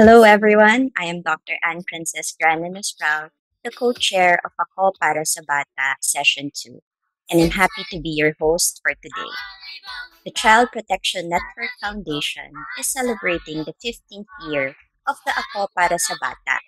Hello, everyone. I am Dr. Anne Princess Grananos Sprout, the co-chair of Ako Para sa Bata Session 2, and I'm happy to be your host for today. The Child Protection Network Foundation is celebrating the 15th year of the Ako Para sa Bata,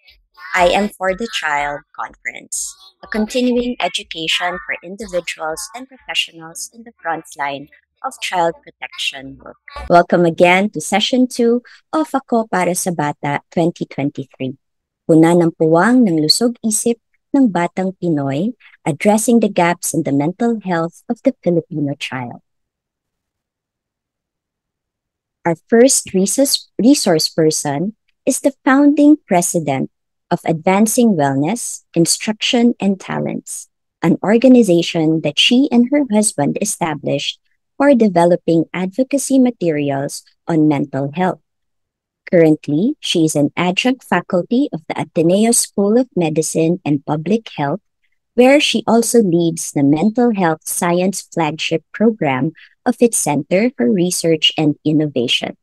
I Am for the Child conference, a continuing education for individuals and professionals in the front line of child protection work. Welcome again to Session 2 of Ako Para sa Bata 2023. Puna ng puwang ng lusog isip ng batang Pinoy, addressing the gaps in the mental health of the Filipino child. Our first resource person is the founding president of Advancing Wellness, Instruction, and Talents, an organization that she and her husband established for developing advocacy materials on mental health. Currently, she is an adjunct faculty of the Ateneo School of Medicine and Public Health, where she also leads the Mental Health Science Flagship Program of its Center for Research and Innovation.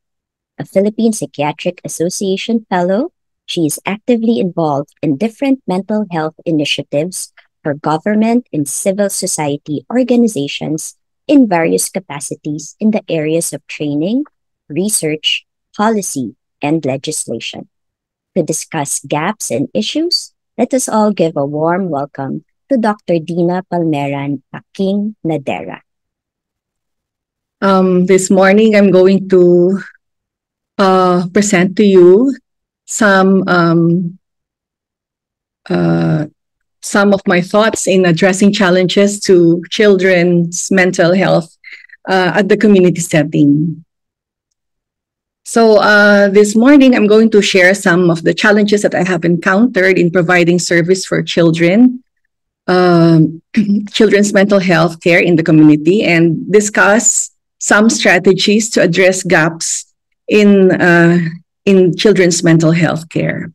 A Philippine Psychiatric Association Fellow, she is actively involved in different mental health initiatives for government and civil society organizations in various capacities in the areas of training, research, policy, and legislation. To discuss gaps and issues, let us all give a warm welcome to Dr. Dina Palmeran Aking Nadera. This morning, I'm going to present to you some of my thoughts in addressing challenges to children's mental health at the community setting. So this morning, I'm going to share some of the challenges that I have encountered in providing service for children's mental health care in the community and discuss some strategies to address gaps in children's mental health care.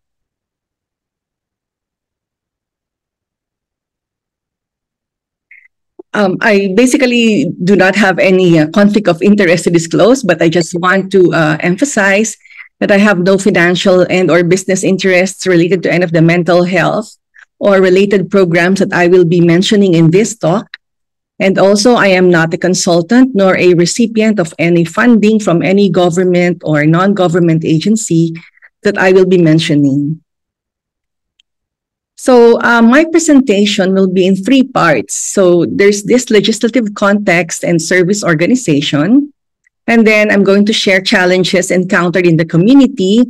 I basically do not have any conflict of interest to disclose, but I just want to emphasize that I have no financial and or business interests related to any of the mental health or related programs that I will be mentioning in this talk. And also, I am not a consultant nor a recipient of any funding from any government or non-government agency that I will be mentioning. So my presentation will be in three parts. So there's this legislative context and service organization. And then I'm going to share challenges encountered in the community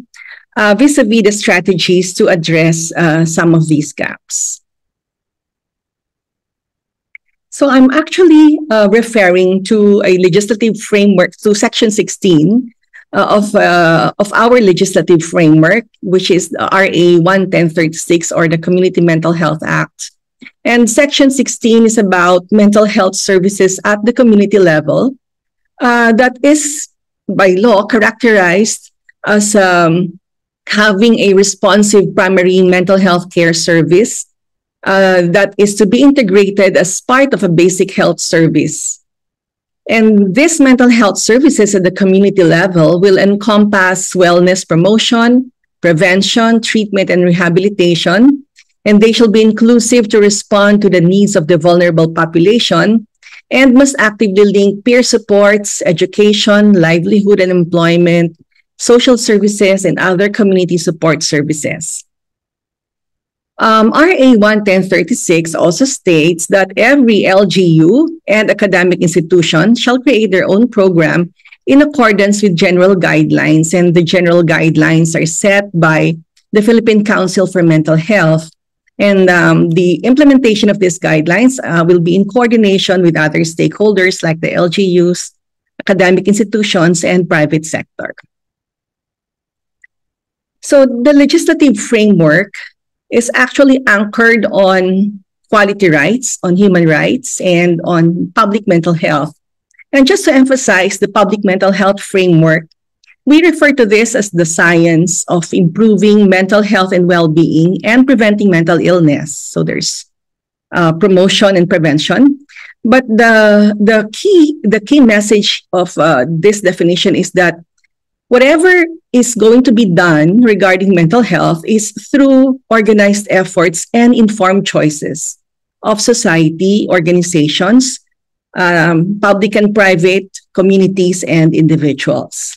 vis-a-vis the strategies to address some of these gaps. So I'm actually referring to a legislative framework, to Section 16 of our legislative framework, which is RA 11036 or the Community Mental Health Act. And Section 16 is about mental health services at the community level that is by law characterized as having a responsive primary mental health care service that is to be integrated as part of a basic health service. And these mental health services at the community level will encompass wellness promotion, prevention, treatment, and rehabilitation, and they shall be inclusive to respond to the needs of the vulnerable population and must actively link peer supports, education, livelihood and employment, social services, and other community support services. RA 11036 also states that every LGU and academic institution shall create their own program in accordance with general guidelines, and the general guidelines are set by the Philippine Council for Mental Health. And the implementation of these guidelines will be in coordination with other stakeholders like the LGUs, academic institutions, and private sector. So the legislative framework is actually anchored on quality rights, on human rights, and on public mental health. And just to emphasize the public mental health framework, we refer to this as the science of improving mental health and well-being and preventing mental illness. So there's promotion and prevention. But the key message of this definition is that Whatever is going to be done regarding mental health is through organized efforts and informed choices of society, organizations, public and private communities, and individuals.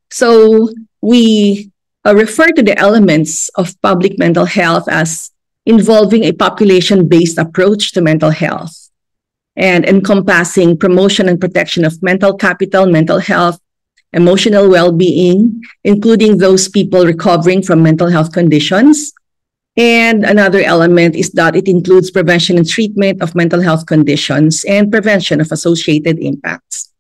So we refer to the elements of public mental health as involving a population-based approach to mental health and encompassing promotion and protection of mental capital, mental health, emotional well-being, including those people recovering from mental health conditions. And another element is that it includes prevention and treatment of mental health conditions and prevention of associated impacts.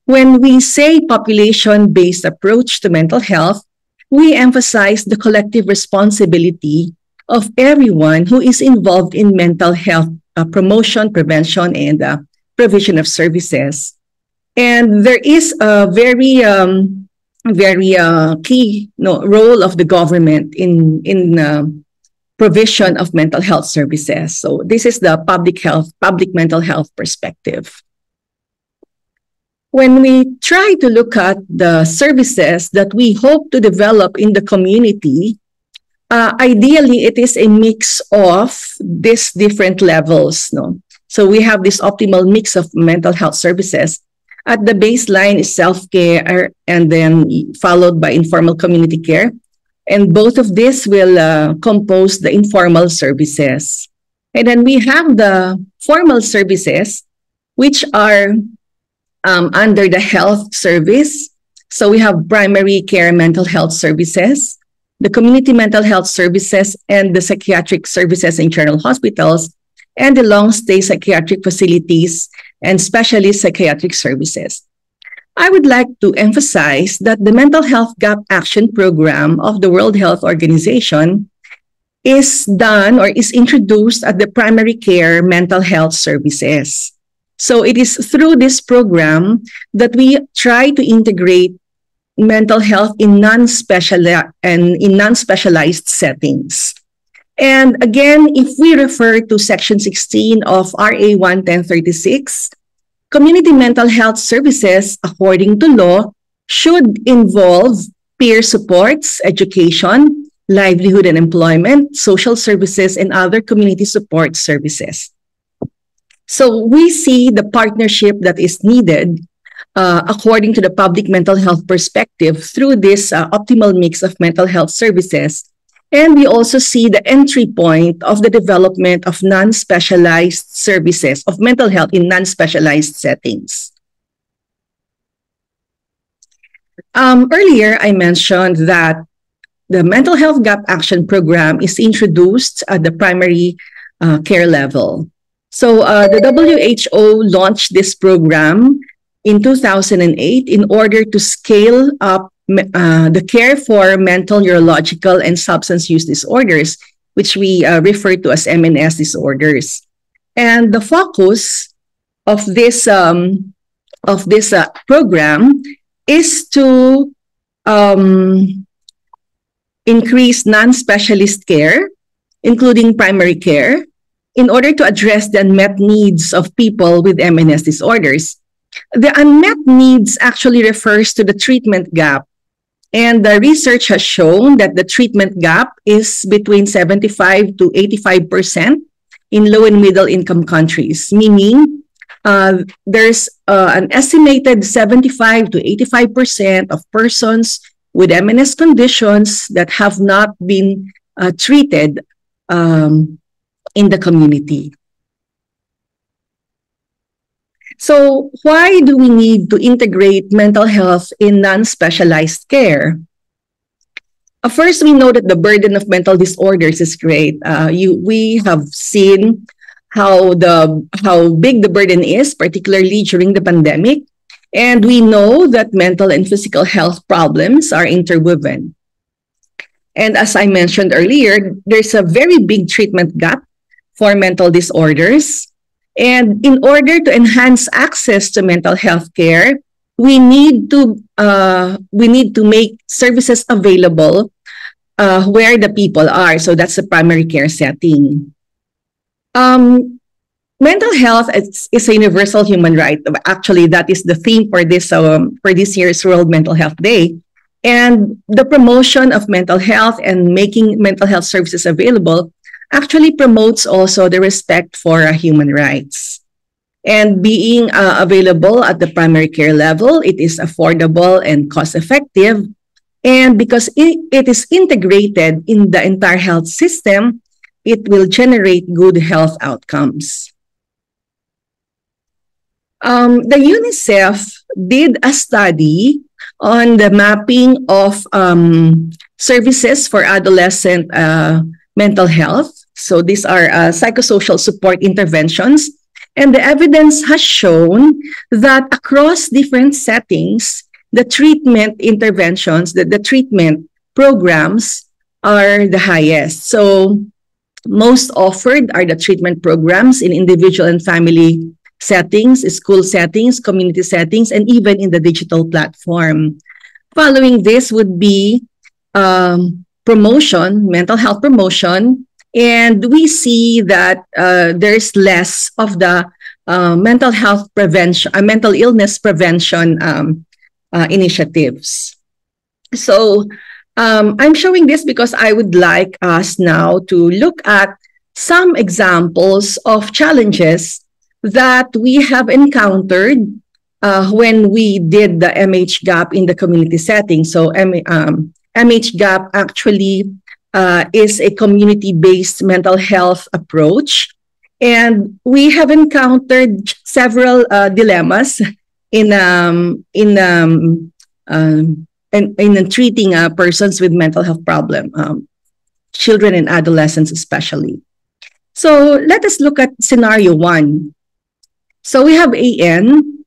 When we say population-based approach to mental health, we emphasize the collective responsibility of everyone who is involved in mental health promotion, prevention, and provision of services. And there is a very key role of the government in provision of mental health services. So this is the public mental health perspective. When we try to look at the services that we hope to develop in the community, ideally it is a mix of these different levels. No? So we have this optimal mix of mental health services. At the baseline is self-care and then followed by informal community care. And both of this will compose the informal services. And then we have the formal services, which are under the health service. So we have primary care mental health services, the community mental health services, and the psychiatric services in general hospitals, and the long-stay psychiatric facilities and specialist psychiatric services. I would like to emphasize that the Mental Health Gap Action Program of the World Health Organization is done or is introduced at the primary care mental health services. So it is through this program that we try to integrate mental health in non-specialized settings. And again, if we refer to Section 16 of RA 11036, community mental health services, according to law, should involve peer supports, education, livelihood and employment, social services, and other community support services. So we see the partnership that is needed according to the public mental health perspective through this optimal mix of mental health services. And we also see the entry point of the development of non-specialized services of mental health in non-specialized settings. Earlier, I mentioned that the Mental Health Gap Action Program is introduced at the primary care level. So the WHO launched this program in 2008 in order to scale up the care for mental, neurological, and substance use disorders, which we refer to as MNS disorders. And the focus of this program is to increase non-specialist care, including primary care, in order to address the unmet needs of people with MNS disorders. The unmet needs actually refers to the treatment gap. And the research has shown that the treatment gap is between 75 to 85% in low and middle income countries, meaning there's an estimated 75 to 85% of persons with MNS conditions that have not been treated in the community. So why do we need to integrate mental health in non-specialized care? First, we know that the burden of mental disorders is great. We have seen how big the burden is, particularly during the pandemic. And we know that mental and physical health problems are interwoven. And as I mentioned earlier, there's a very big treatment gap for mental disorders. And in order to enhance access to mental health care, we need to make services available where the people are. So that's the primary care setting. mental health is a universal human right. Actually, that is the theme for this year's World Mental Health Day. And the promotion of mental health and making mental health services available actually promotes also the respect for human rights. And being available at the primary care level, it is affordable and cost effective. And because it is integrated in the entire health system, it will generate good health outcomes. The UNICEF did a study on the mapping of services for adolescent mental health. So these are psychosocial support interventions. And the evidence has shown that across different settings, the treatment interventions, the treatment programs are the highest. So most offered are the treatment programs in individual and family settings, school settings, community settings, and even in the digital platform. Following this would be promotion, mental health promotion, and we see that there's less of the mental health prevention, mental illness prevention initiatives. So I'm showing this because I would like us now to look at some examples of challenges that we have encountered when we did the MHGAP in the community setting. So MHGAP actually is a community-based mental health approach. And we have encountered several dilemmas in treating persons with mental health problem, children and adolescents especially. So let us look at scenario one. So we have AN,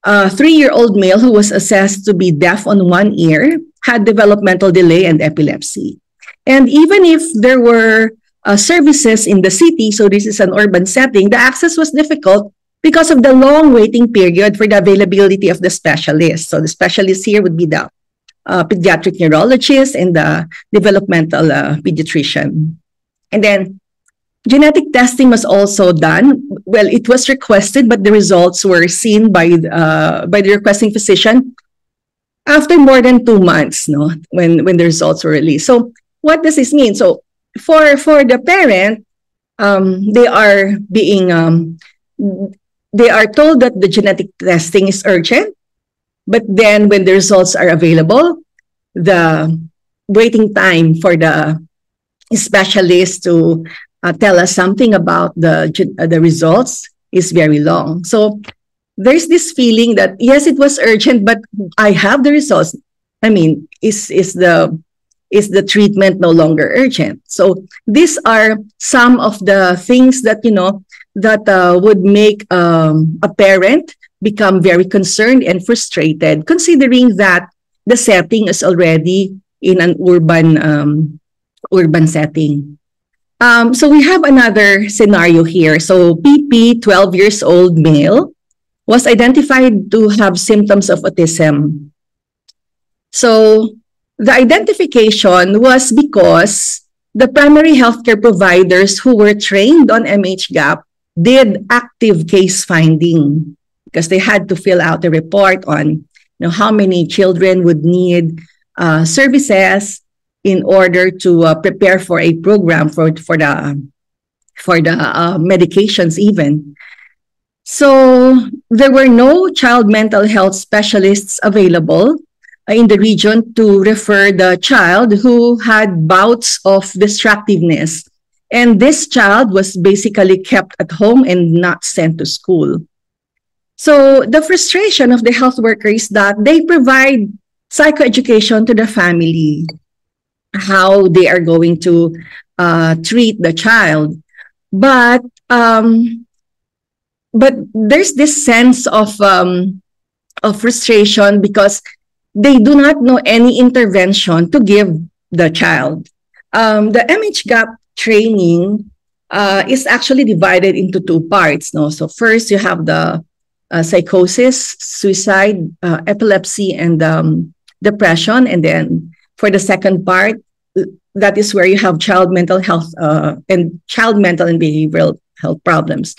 a 3-year-old male who was assessed to be deaf on one ear, had developmental delay and epilepsy. And even if there were services in the city, so this is an urban setting, the access was difficult because of the long waiting period for the availability of the specialist. So the specialist here would be the pediatric neurologist and the developmental pediatrician. And then genetic testing was also done. Well, it was requested, but the results were seen by the requesting physician after more than 2 months, no, when the results were released. So what does this mean? So for the parent, they are told that the genetic testing is urgent, but then when the results are available, the waiting time for the specialist to tell us something about the results is very long. So there's this feeling that, yes, it was urgent, but I have the results. I mean, is the treatment no longer urgent? So these are some of the things that, that would make a parent become very concerned and frustrated, considering that the setting is already in an urban setting. So we have another scenario here. So PP, 12 years old male, was identified to have symptoms of autism. So the identification was because the primary healthcare providers who were trained on MHGAP did active case finding, because they had to fill out a report on how many children would need services in order to prepare for a program for the medications even. So there were no child mental health specialists available in the region to refer the child who had bouts of distractiveness. And this child was basically kept at home and not sent to school. So the frustration of the health worker is that they provide psychoeducation to the family, how they are going to treat the child. But there's this sense of frustration because they do not know any intervention to give the child. The MHGAP training is actually divided into 2 parts. No? So first you have the psychosis, suicide, epilepsy, and depression. And then for the second part, that is where you have child mental health and child mental and behavioral health problems.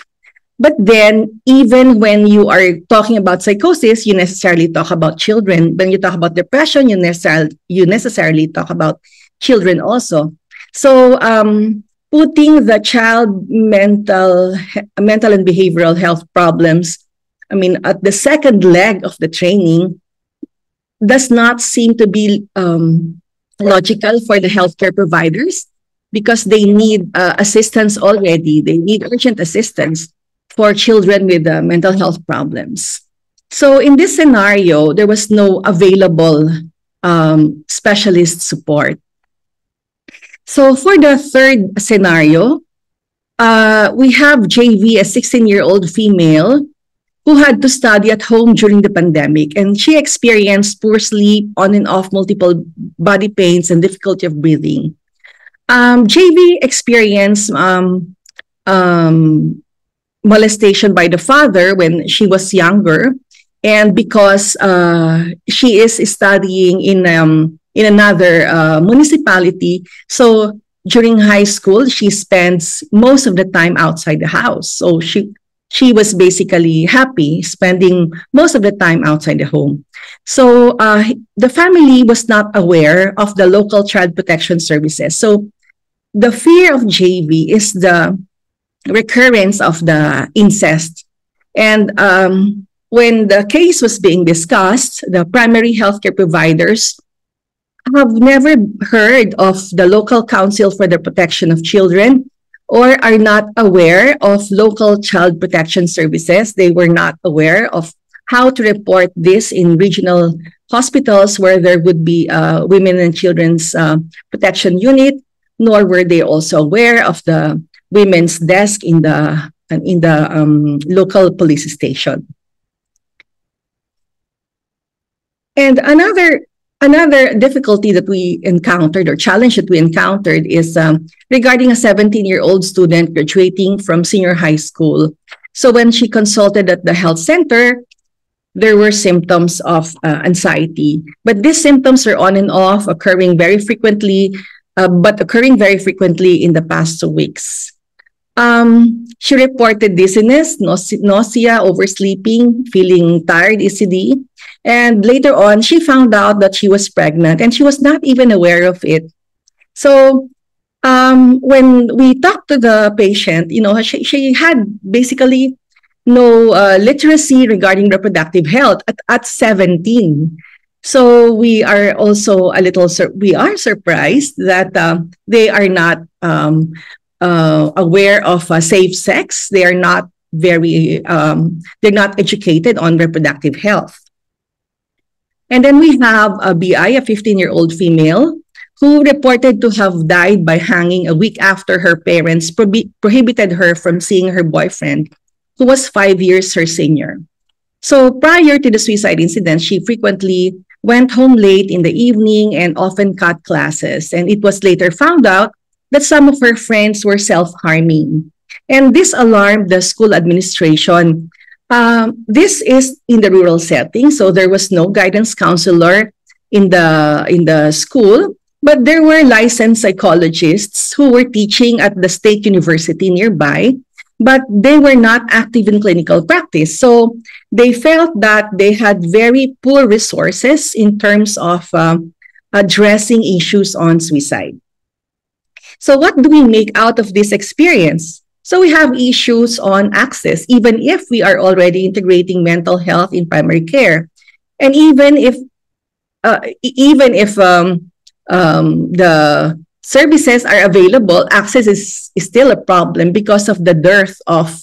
But then, even when you are talking about psychosis, you necessarily talk about children. When you talk about depression, you necessarily talk about children also. So, putting the child mental and behavioral health problems, I mean, at the second leg of the training, does not seem to be logical for the healthcare providers because they need assistance already. They need urgent assistance for children with mental health problems. So in this scenario, there was no available specialist support. So for the third scenario, we have JV, a 16-year-old female who had to study at home during the pandemic, and she experienced poor sleep, on and off multiple body pains, and difficulty of breathing. JV experienced molestation by the father when she was younger, and because she is studying in another municipality, so during high school she spends most of the time outside the house. So she was basically happy spending most of the time outside the home. So the family was not aware of the local child protection services. So the fear of JV is the recurrence of the incest. And when the case was being discussed, the primary healthcare providers have never heard of the local council for the protection of children, or are not aware of local child protection services. They were not aware of how to report this in regional hospitals where there would be women and children's protection unit, nor were they also aware of the women's desk in the local police station. And another difficulty that we encountered, or challenge that we encountered, is regarding a 17-year-old student graduating from senior high school. So when she consulted at the health center, there were symptoms of anxiety. But these symptoms are on and off, occurring very frequently in the past 2 weeks. She reported dizziness, nausea, oversleeping, feeling tired easily. And later on, she found out that she was pregnant, and she was not even aware of it. So when we talked to the patient, she had basically no literacy regarding reproductive health at 17. So we are also we are surprised that they are not aware of safe sex. They are not they're not educated on reproductive health. And then we have a BI, a 15-year-old female, who reported to have died by hanging a week after her parents prohibited her from seeing her boyfriend, who was 5 years her senior. So prior to the suicide incident, she frequently went home late in the evening and often cut classes. And it was later found out that some of her friends were self-harming. And this alarmed the school administration. This is in the rural setting, so there was no guidance counselor in the school, but there were licensed psychologists who were teaching at the state university nearby, but they were not active in clinical practice. So they felt that they had very poor resources in terms of addressing issues on suicide. So what do we make out of this experience? So we have issues on access, even if we are already integrating mental health in primary care, and even if the services are available, access is still a problem because of the dearth of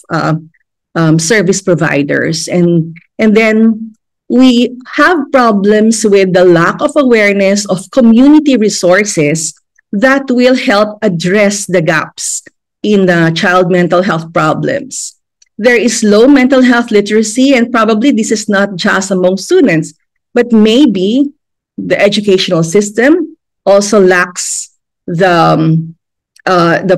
service providers, and then we have problems with the lack of awareness of community resources that will help address the gaps in the child mental health problems. There is low mental health literacy, and probably this is not just among students, but maybe the educational system also lacks the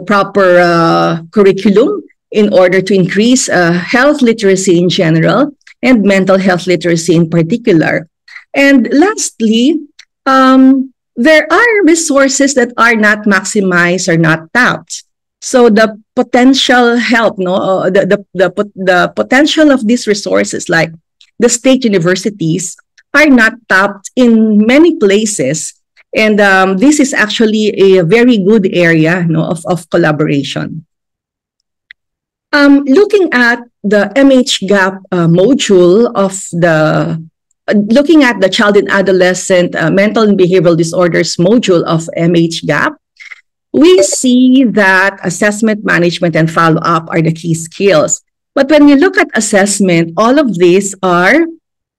proper curriculum in order to increase health literacy in general and mental health literacy in particular. And lastly, there are resources that are not maximized or not tapped. So the potential help, no, the potential of these resources, like the state universities, are not tapped in many places, and this is actually a very good area, no, of collaboration. Looking at the MHGAP module of looking at the child and adolescent mental and behavioral disorders module of MHGAP, we see that assessment, management, and follow-up are the key skills. But when you look at assessment, all of these are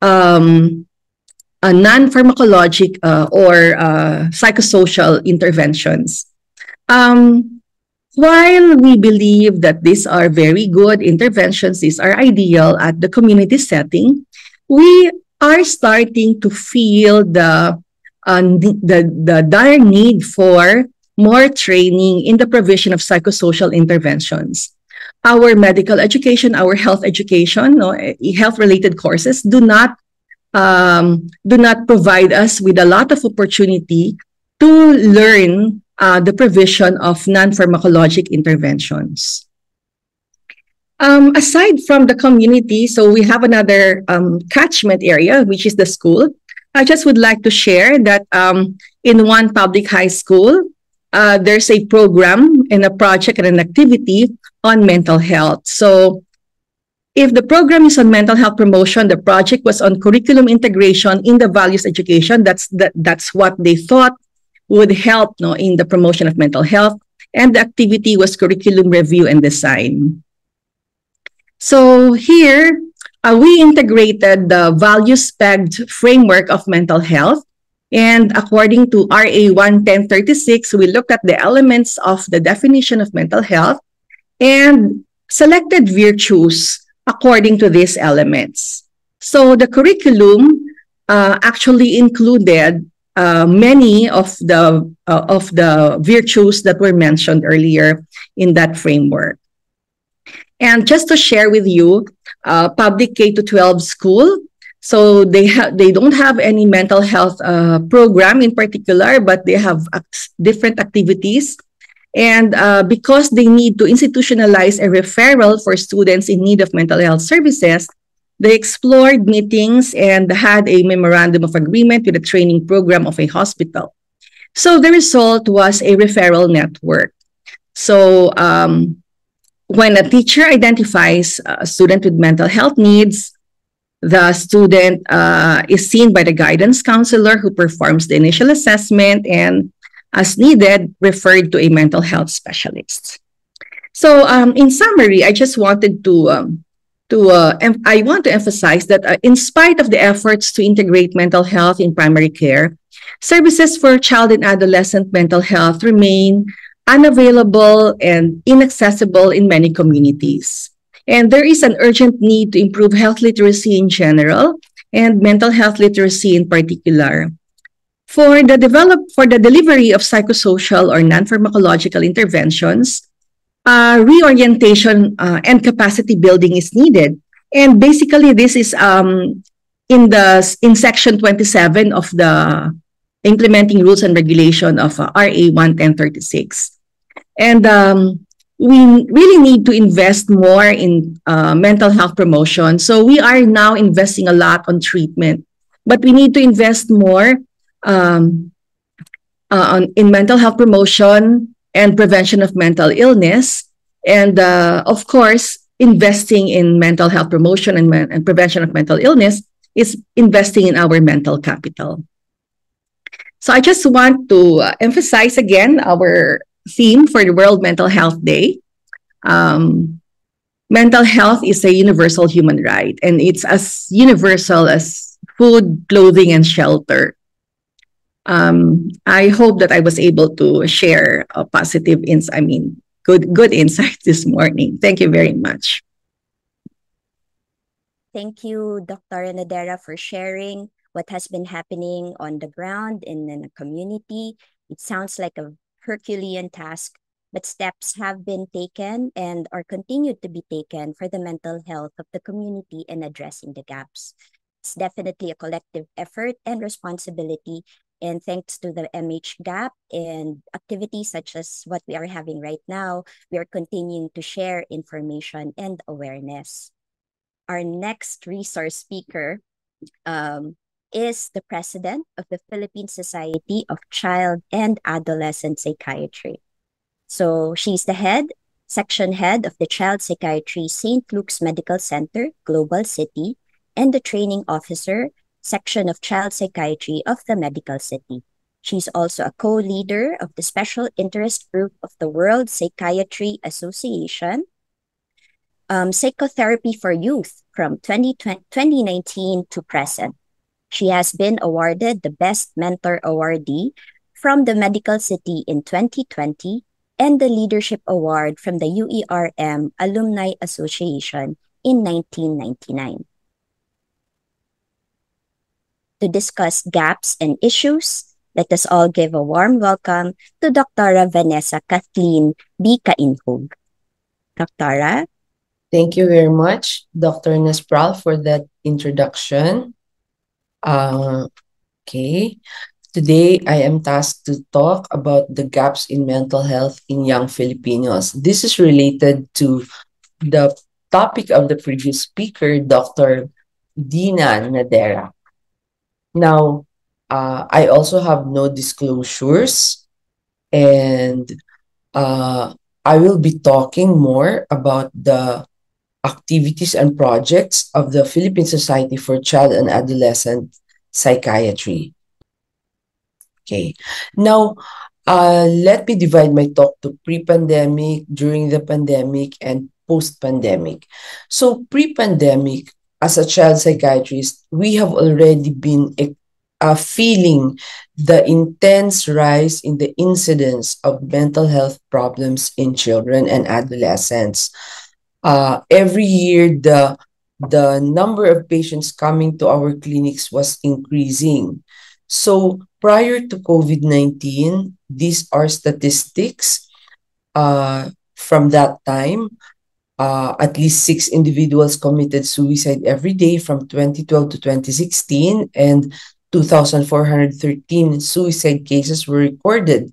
non-pharmacologic or psychosocial interventions. While we believe that these are very good interventions, these are ideal at the community setting, we are starting to feel the dire need for more training in the provision of psychosocial interventions. Our medical education, our health education, no, health-related courses do not provide us with a lot of opportunity to learn the provision of non-pharmacologic interventions. Aside from the community, so we have another catchment area, which is the school. I just would like to share that in one public high school, there's a program and a project and an activity on mental health. So if the program is on mental health promotion, the project was on curriculum integration in the values education. That's what they thought would help, no, in the promotion of mental health. And the activity was curriculum review and design. So here, we integrated the values-pegged framework of mental health. And according to RA 11036, we looked at the elements of the definition of mental health and selected virtues according to these elements. So the curriculum actually included many of the virtues that were mentioned earlier in that framework. And just to share with you, public K-12 school, so they don't have any mental health program in particular, but they have different activities. And because they need to institutionalize a referral for students in need of mental health services, they explored meetings and had a memorandum of agreement with a training program of a hospital. So the result was a referral network. So when a teacher identifies a student with mental health needs, the student is seen by the guidance counselor who performs the initial assessment and, as needed, referred to a mental health specialist. So in summary, I just wanted I want to emphasize that in spite of the efforts to integrate mental health in primary care, services for child and adolescent mental health remain unavailable and inaccessible in many communities. And there is an urgent need to improve health literacy in general and mental health literacy in particular. For the delivery of psychosocial or non-pharmacological interventions, reorientation and capacity building is needed. And basically, this is in section 27 of the implementing rules and regulation of RA 11036. And we really need to invest more in mental health promotion. So we are now investing a lot on treatment, but we need to invest more in mental health promotion and prevention of mental illness. And of course, investing in mental health promotion and prevention of mental illness is investing in our mental capital. So I just want to emphasize again our theme for the World Mental Health Day. Mental health is a universal human right, and it's as universal as food, clothing, and shelter. I hope that I was able to share a positive good insight this morning. Thank you very much. Thank you, Dr. Nadera, for sharing what has been happening on the ground in the community. It sounds like a Herculean task, but steps have been taken and are continued to be taken for the mental health of the community and addressing the gaps. It's definitely a collective effort and responsibility, And thanks to the MH Gap and activities such as what we are having right now, we are continuing to share information and awareness. Our next resource speaker um, is the president of the Philippine Society of Child and Adolescent Psychiatry. So she's the section head of the Child Psychiatry St. Luke's Medical Center, Global City, and the training officer, section of Child Psychiatry of the Medical City. She's also a co-leader of the Special Interest Group of the World Psychiatry Association, Psychotherapy for Youth from 2019 to present. She has been awarded the Best Mentor Awardee from the Medical City in 2020 and the Leadership Award from the UERM Alumni Association in 1999. To discuss gaps and issues, let us all give a warm welcome to Dr. Vanessa Kathleen B. Kainhog. Dr. Thank you very much, Dr. Nespral, for that introduction. Okay. Today, I am tasked to talk about the gaps in mental health in young Filipinos. This is related to the topic of the previous speaker, Dr. Dina Nadera. Now, I also have no disclosures, and I will be talking more about the activities and projects of the Philippine Society for Child and Adolescent Psychiatry. Okay, now let me divide my talk to pre-pandemic, during the pandemic, and post-pandemic. So pre-pandemic, as a child psychiatrist, we have already been feeling the intense rise in the incidence of mental health problems in children and adolescents. Every year, the number of patients coming to our clinics was increasing. So prior to COVID-19, these are statistics from that time. At least 6 individuals committed suicide every day from 2012 to 2016, and 2,413 suicide cases were recorded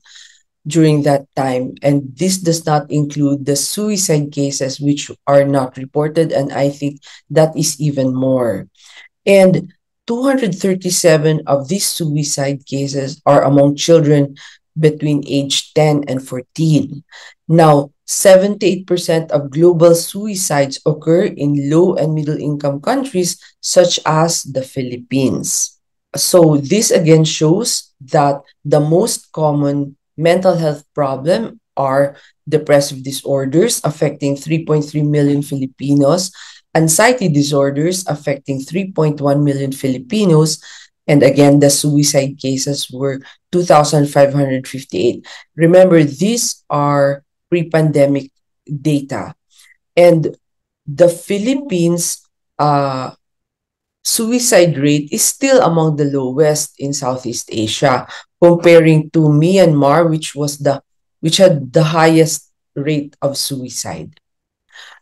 during that time. And this does not include the suicide cases which are not reported, and I think that is even more. And 237 of these suicide cases are among children between age 10 and 14. Now, 78% of global suicides occur in low and middle income countries such as the Philippines. So this again shows that the most common mental health problem are depressive disorders affecting 3.3 million Filipinos, anxiety disorders affecting 3.1 million Filipinos, and again, the suicide cases were 2,558. Remember, these are pre-pandemic data. And the Philippines suicide rate is still among the lowest in Southeast Asia, comparing to Myanmar, which had the highest rate of suicide.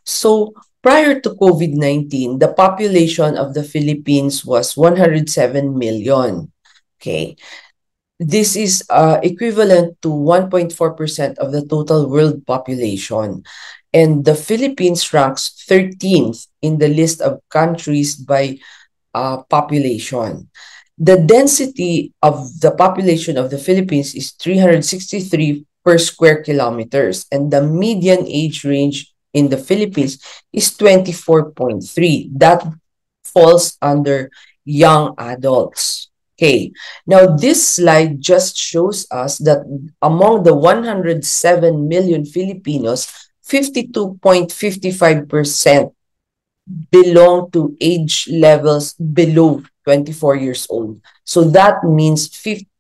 So prior to COVID-19, the population of the Philippines was 107 million. Okay. This is equivalent to 1.4% of the total world population. And the Philippines ranks 13th in the list of countries by population. The density of the population of the Philippines is 363 per square kilometers, and the median age range in the Philippines is 24.3. That falls under young adults. Okay, now this slide just shows us that among the 107 million Filipinos, 52.55% belong to age levels below 24 years old. So that means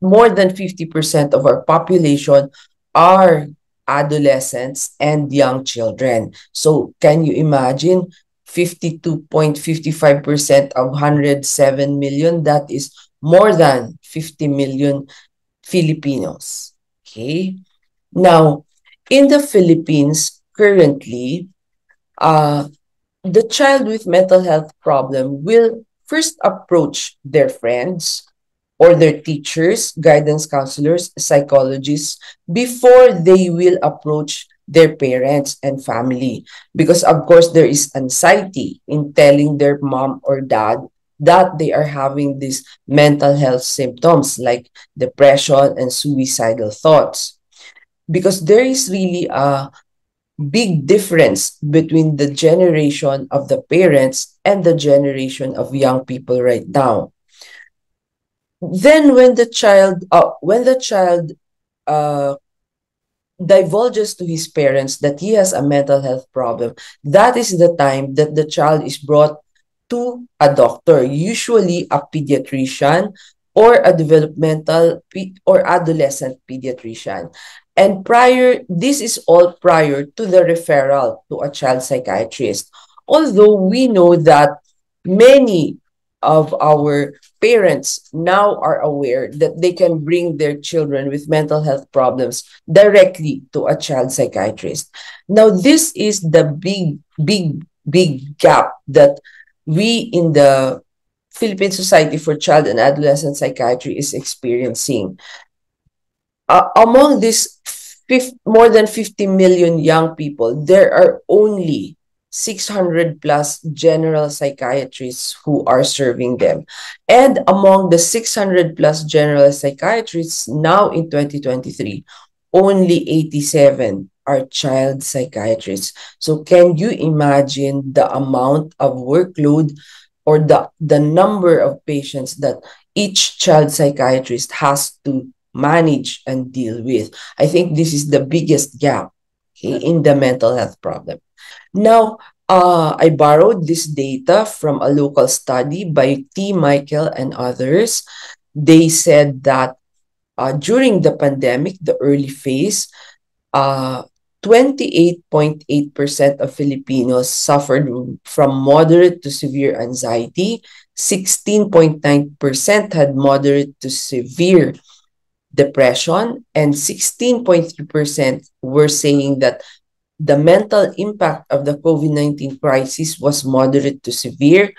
more than 50% of our population are adolescents and young children. So can you imagine 52.55% of 107 million? That is more than 50 million Filipinos. Okay. Now, in the Philippines, currently, the child with mental health problem will first approach their friends or their teachers, guidance counselors, psychologists before they will approach their parents and family. Because, of course, there is anxiety in telling their mom or dad that they are having these mental health symptoms like depression and suicidal thoughts. Because there is really a big difference between the generation of the parents and the generation of young people right now. Then when the child uh, divulges to his parents that he has a mental health problem, that is the time that the child is brought to a doctor, usually a pediatrician or a developmental or adolescent pediatrician. And this is all prior to the referral to a child psychiatrist. Although we know that many of our parents now are aware that they can bring their children with mental health problems directly to a child psychiatrist. Now, this is the big gap that we in the Philippine Society for Child and Adolescent Psychiatry is experiencing. Among these more than 50 million young people, there are only 600 plus general psychiatrists who are serving them. And among the 600 plus general psychiatrists now in 2023, only 87 are child psychiatrists. So can you imagine the amount of workload or the number of patients that each child psychiatrist has to manage and deal with? I think this is the biggest gap, okay, in the mental health problem. Now, I borrowed this data from a local study by T. Michael and others. They said that during the pandemic, the early phase, 28.8% of Filipinos suffered from moderate to severe anxiety. 16.9% had moderate to severe depression, and 16.3% were saying that the mental impact of the COVID-19 crisis was moderate to severe,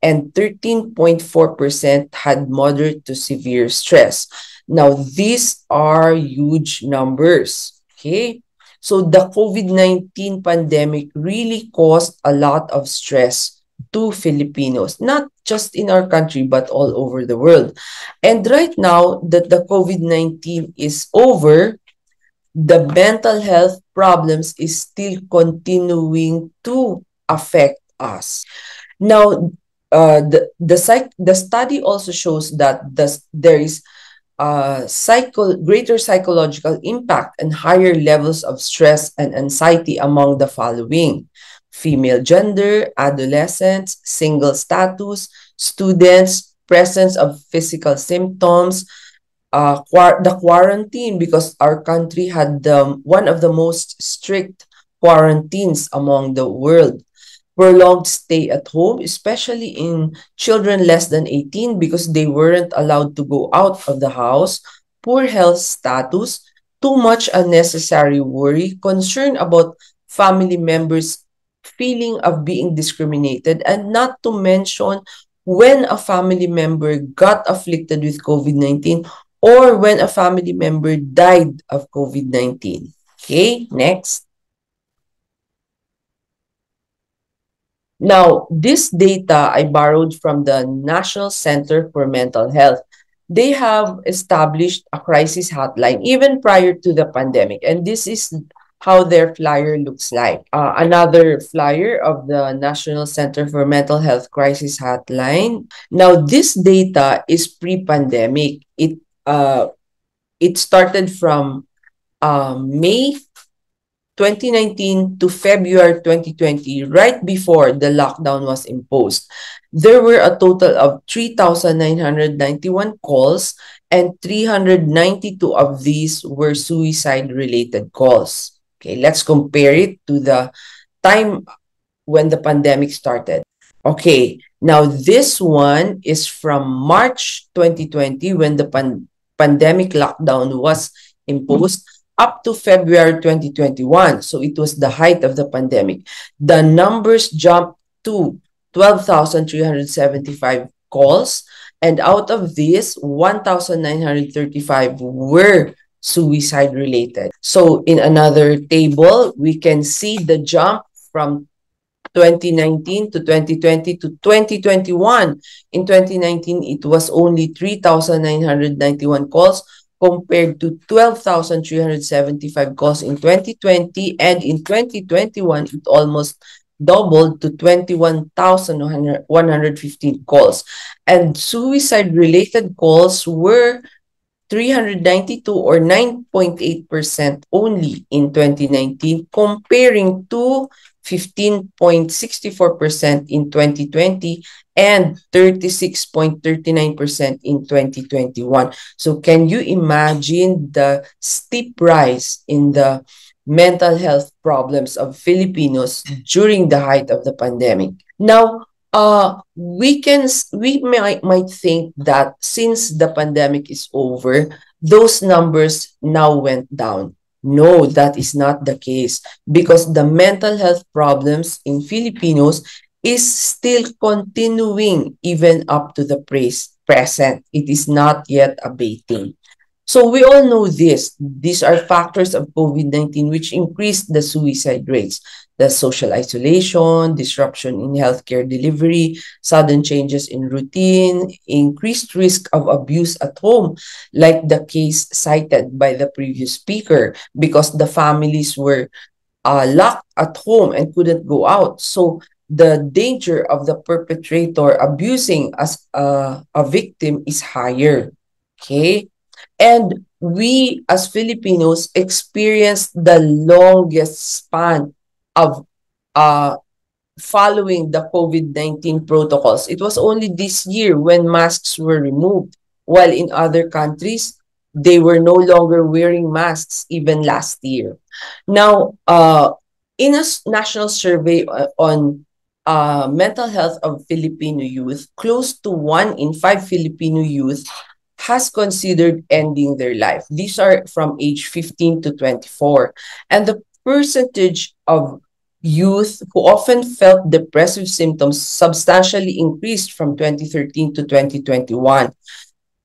and 13.4% had moderate to severe stress. Now, these are huge numbers, okay? So the COVID-19 pandemic really caused a lot of stress to Filipinos, not just in our country, but all over the world. And right now that the COVID-19 is over, the mental health problems is still continuing to affect us. Now, the study also shows that there is greater psychological impact and higher levels of stress and anxiety among the following: female gender, adolescents, single status, students, presence of physical symptoms, the quarantine, because our country had one of the most strict quarantines among the world. Prolonged stay at home, especially in children less than 18 because they weren't allowed to go out of the house. Poor health status, too much unnecessary worry, concern about family members' feeling of being discriminated, and not to mention when a family member got afflicted with COVID-19 or when a family member died of COVID-19. Okay, next. Now, this data I borrowed from the National Center for Mental Health. They have established a crisis hotline even prior to the pandemic, and this is how their flyer looks like. Another flyer of the National Center for Mental Health Crisis Hotline. Now, this data is pre-pandemic. It started from May 2019 to February 2020, right before the lockdown was imposed. There were a total of 3,991 calls, and 392 of these were suicide-related calls. Okay, let's compare it to the time when the pandemic started. Okay, now this one is from March 2020 when the pandemic lockdown was imposed up to February 2021. So it was the height of the pandemic. The numbers jumped to 12,375 calls And out of this, 1,935 were suicide related. So in another table, we can see the jump from 2019 to 2020 to 2021. In 2019, it was only 3,991 calls compared to 12,375 calls in 2020, and in 2021, it almost doubled to 21,115 calls. And suicide-related calls were 392 or 9.8% only in 2019, comparing to 15.64% in 2020 and 36.39% in 2021. So can you imagine the steep rise in the mental health problems of Filipinos during the height of the pandemic? Now, we might think that since the pandemic is over, those numbers now went down. No, that is not the case, because the mental health problems in Filipinos is still continuing even up to the present. It is not yet abating. So we all know this. These are factors of COVID-19 which increased the suicide rates. The social isolation, disruption in healthcare delivery, sudden changes in routine, increased risk of abuse at home, like the case cited by the previous speaker, because the families were locked at home and couldn't go out. So the danger of the perpetrator abusing as a victim is higher. Okay? And we as Filipinos experienced the longest span of following the COVID-19 protocols. It was only this year when masks were removed, while in other countries, they were no longer wearing masks even last year. Now, in a national survey on mental health of Filipino youth, close to 1 in 5 Filipino youth has considered ending their life. These are from age 15 to 24. And the percentage of youth who often felt depressive symptoms substantially increased from 2013 to 2021.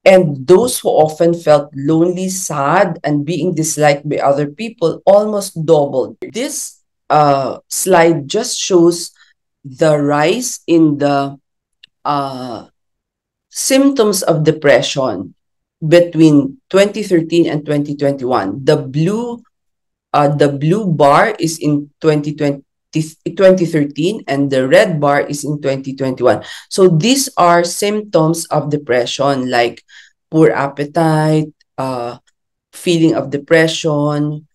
And those who often felt lonely, sad, and being disliked by other people almost doubled. This slide just shows the rise in the symptoms of depression between 2013 and 2021. The blue bar is in 2013 and the red bar is in 2021. So these are symptoms of depression like poor appetite, feeling of depression,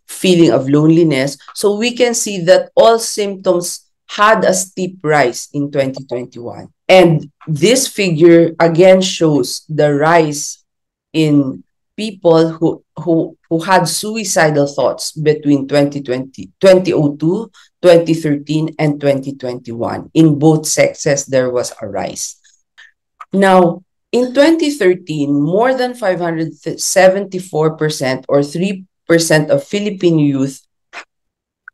feeling of loneliness. So we can see that all symptoms had a steep rise in 2021. And this figure again shows the rise in people who had suicidal thoughts between 2002, 2013, and 2021. In both sexes, there was a rise. Now, in 2013, more than 574% or 3% of Filipino youth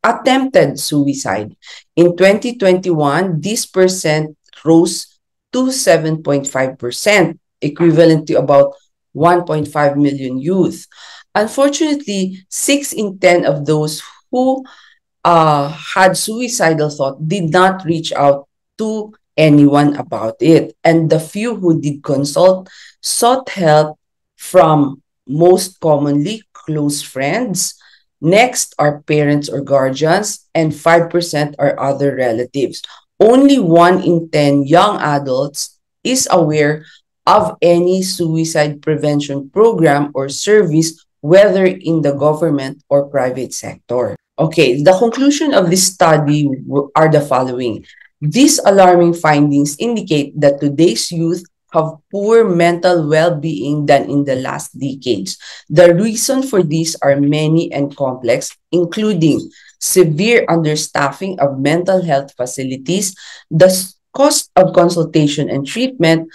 attempted suicide. In 2021, this percent rose to 7.5%, equivalent to about 1.5 million youth. Unfortunately, 6 in 10 of those who had suicidal thought did not reach out to anyone about it. And the few who did consult sought help from most commonly close friends. Next are parents or guardians, and 5% are other relatives. Only 1 in 10 young adults is aware of any suicide prevention program or service, whether in the government or private sector. Okay, the conclusion of this study are the following. These alarming findings indicate that today's youth have poor mental well-being than in the last decades. The reason for this are many and complex, including severe understaffing of mental health facilities, the cost of consultation and treatment,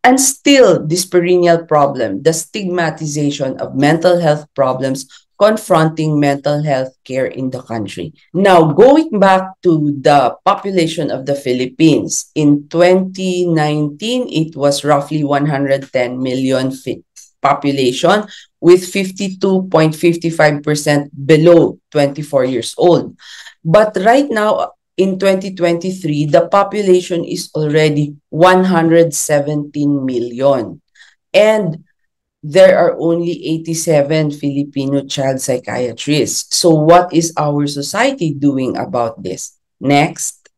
and still this perennial problem, the stigmatization of mental health problems confronting mental health care in the country. Now, going back to the population of the Philippines, in 2019, it was roughly 110 million population with 52.55% below 24 years old. But right now, in 2023, the population is already 117 million. And there are only 87 Filipino child psychiatrists. So what is our society doing about this? Next.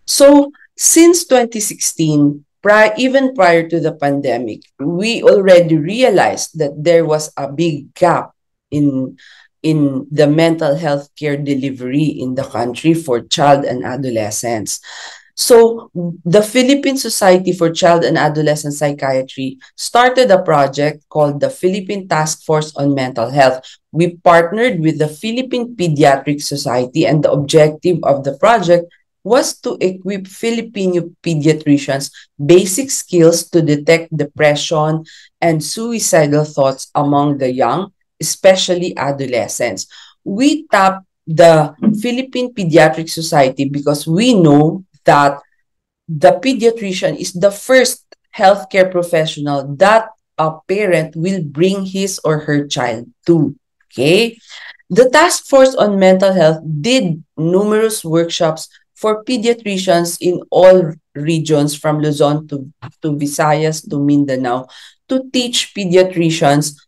So since 2016, even prior to the pandemic, we already realized that there was a big gap in the mental health care delivery in the country for child and adolescents. So the Philippine Society for Child and Adolescent Psychiatry started a project called the Philippine Task Force on Mental Health. We partnered with the Philippine Pediatric Society, and the objective of the project was to equip Filipino pediatricians basic skills to detect depression and suicidal thoughts among the young, especially adolescents. We tapped the Philippine Pediatric Society because we know that the pediatrician is the first healthcare professional that a parent will bring his or her child to. Okay? The Task Force on Mental Health did numerous workshops for pediatricians in all regions from Luzon to Visayas to Mindanao to teach pediatricians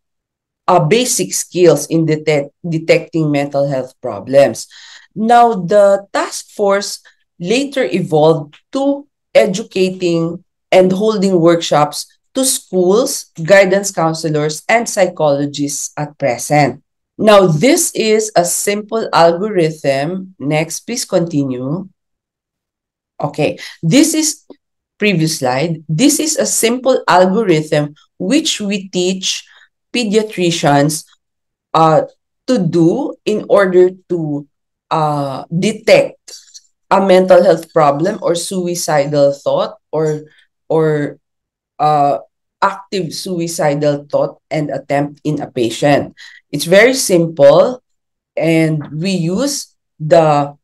basic skills in detecting mental health problems. Now, the task force later evolved to educating and holding workshops to schools, guidance counselors, and psychologists at present. Now, this is a simple algorithm. Next, please continue. Okay, this is previous slide. This is a simple algorithm which we teach pediatricians to do in order to detect a mental health problem or suicidal thought or active suicidal thought and attempt in a patient. It's very simple, and we use the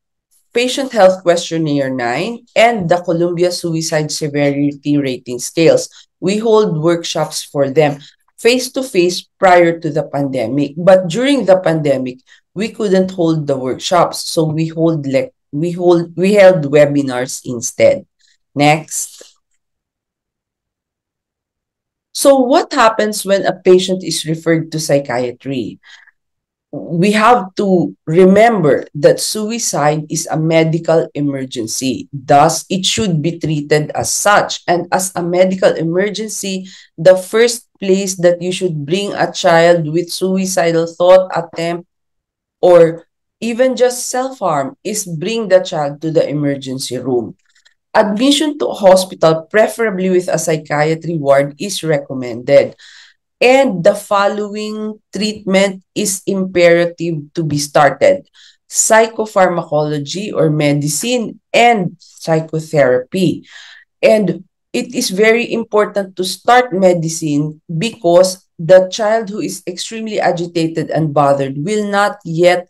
Patient Health Questionnaire 9 and the Columbia Suicide Severity Rating Scales. We hold workshops for them face-to-face prior to the pandemic. But during the pandemic, we couldn't hold the workshops, so we held webinars instead. Next. So what happens when a patient is referred to psychiatry? We have to remember that suicide is a medical emergency. Thus, it should be treated as such. And as a medical emergency, the first place that you should bring a child with suicidal thought, attempt, or even just self-harm is bring the child to the emergency room. Admission to a hospital, preferably with a psychiatry ward, is recommended. And the following treatment is imperative to be started: psychopharmacology or medicine and psychotherapy. And it is very important to start medicine because the child who is extremely agitated and bothered will not yet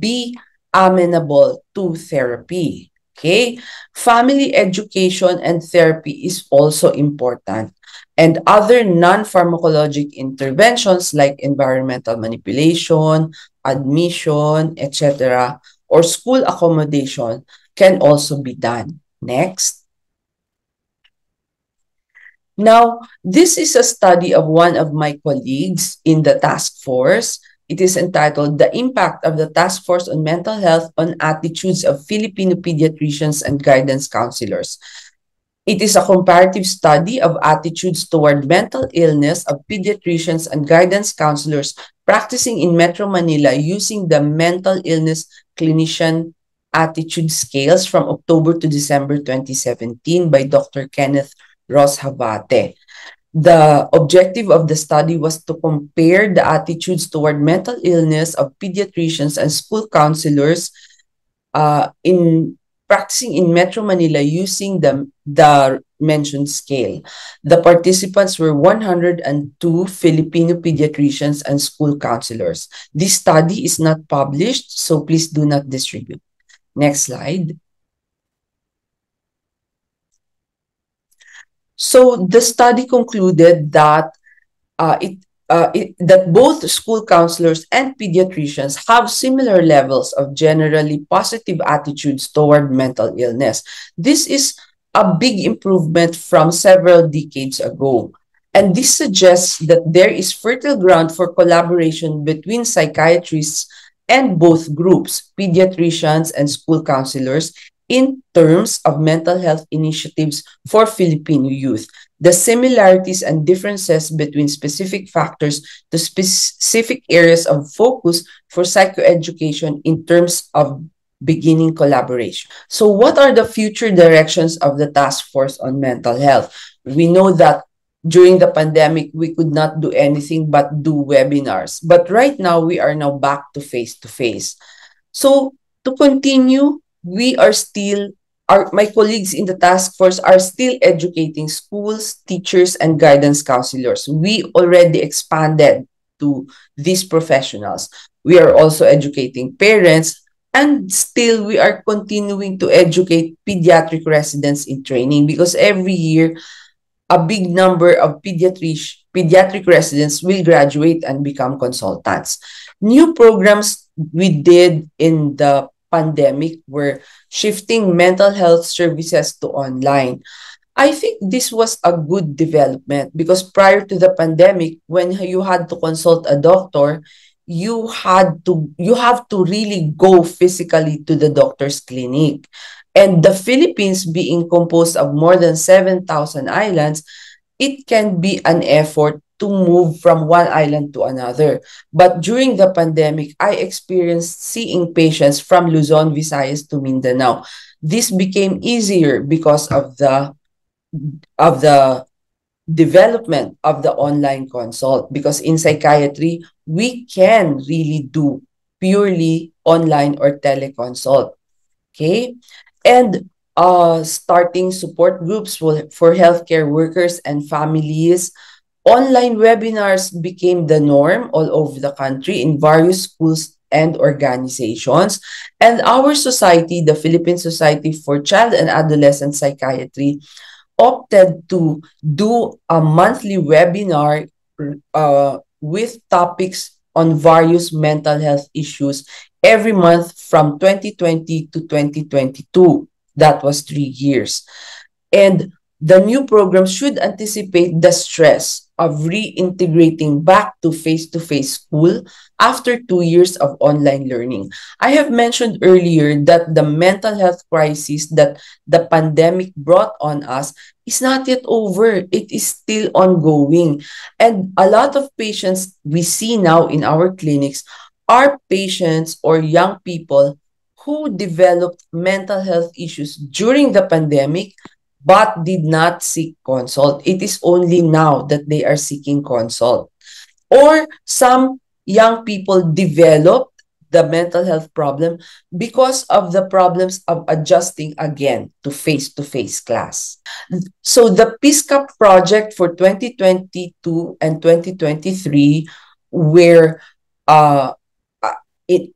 be amenable to therapy. Okay? Family education and therapy is also important. And other non-pharmacologic interventions like environmental manipulation, admission, etc., or school accommodation can also be done. Next. Now, this is a study of one of my colleagues in the task force. It is entitled "The Impact of the Task Force on Mental Health on Attitudes of Filipino Pediatricians and Guidance Counselors." It is a comparative study of attitudes toward mental illness of pediatricians and guidance counselors practicing in Metro Manila using the Mental Illness Clinician Attitude Scales from October to December 2017 by Dr. Kenneth Ross Habate. The objective of the study was to compare the attitudes toward mental illness of pediatricians and school counselors in practicing in Metro Manila using the mentioned scale. The participants were 102 Filipino pediatricians and school counselors. This study is not published, so please do not distribute. Next slide. So the study concluded that that both school counselors and pediatricians have similar levels of generally positive attitudes toward mental illness. This is a big improvement from several decades ago. And this suggests that there is fertile ground for collaboration between psychiatrists and both groups, pediatricians and school counselors, in terms of mental health initiatives for Filipino youth. The similarities and differences between specific factors to specific areas of focus for psychoeducation in terms of beginning collaboration. So what are the future directions of the task force on mental health? We know that during the pandemic, we could not do anything but do webinars. But right now, we are now back to face-to-face. So to continue, my colleagues in the task force are still educating schools, teachers, and guidance counselors. We already expanded to these professionals. We are also educating parents, and still we are continuing to educate pediatric residents in training, because every year a big number of pediatric residents will graduate and become consultants. New programs we did in the pandemic were shifting mental health services to online. I think this was a good development, because prior to the pandemic, when you had to consult a doctor, you have to really go physically to the doctor's clinic. And the Philippines being composed of more than 7,000 islands, it can be an effort to move from one island to another. But during the pandemic, I experienced seeing patients from Luzon, Visayas to Mindanao. This became easier because of the development of the online consult, because in psychiatry, we can really do purely online or teleconsult. Okay? And starting support groups for healthcare workers and families. Online webinars became the norm all over the country in various schools and organizations. And our society, the Philippine Society for Child and Adolescent Psychiatry, opted to do a monthly webinar with topics on various mental health issues every month from 2020 to 2022. That was 3 years. And the new program should anticipate the stress of reintegrating back to face-to-face school after 2 years of online learning. I have mentioned earlier that the mental health crisis that the pandemic brought on us is not yet over. It is still ongoing. And a lot of patients we see now in our clinics are patients or young people who developed mental health issues during the pandemic but did not seek consult. It is only now that they are seeking consult. Or some young people developed the mental health problem because of the problems of adjusting again to face-to-face class. So the Peace Cup project for 2022 and 2023, where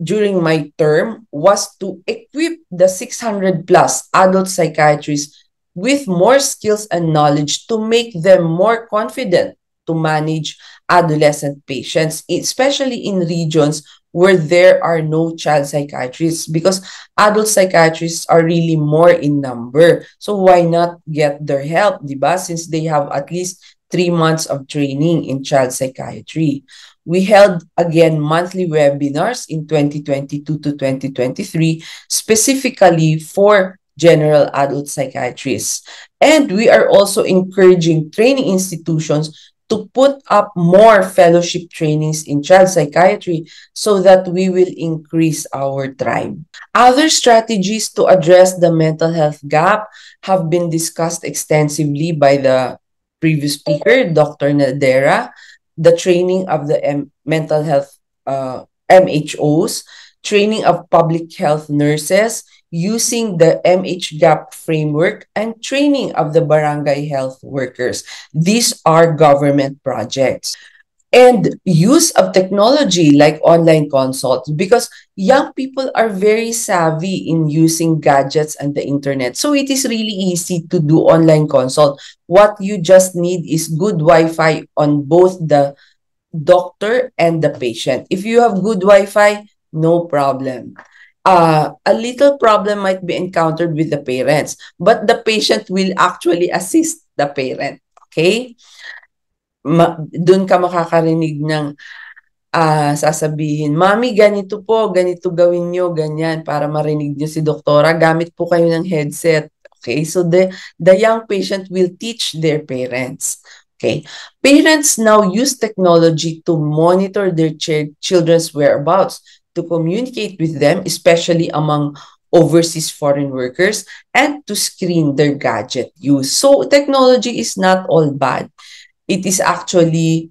during my term, was to equip the 600 plus adult psychiatrists with more skills and knowledge to make them more confident to manage adolescent patients, especially in regions where there are no child psychiatrists, because adult psychiatrists are really more in number. So why not get their help, diba? Since they have at least 3 months of training in child psychiatry. We held again monthly webinars in 2022 to 2023, specifically for general adult psychiatrists. And we are also encouraging training institutions to put up more fellowship trainings in child psychiatry so that we will increase our tribe. Other strategies to address the mental health gap have been discussed extensively by the previous speaker, Dr. Nadera. The training of the mental health MHOs, training of public health nurses using the MHGAP framework, and training of the barangay health workers. These are government projects. And use of technology like online consults, because young people are very savvy in using gadgets and the internet. So it is really easy to do online consult. What you just need is good Wi-Fi on both the doctor and the patient. If you have good Wi-Fi, no problem. A little problem might be encountered with the parents, but the patient will actually assist the parent. Okay? Doon ka makakarinig ng sasabihin, Mami, ganito po, ganito gawin nyo, ganyan, para marinig nyo si doktora, gamit po kayo ng headset. Okay, so the young patient will teach their parents. Okay, parents now use technology to monitor their children's whereabouts, to communicate with them, especially among overseas foreign workers, and to screen their gadget use. So technology is not all bad. It is actually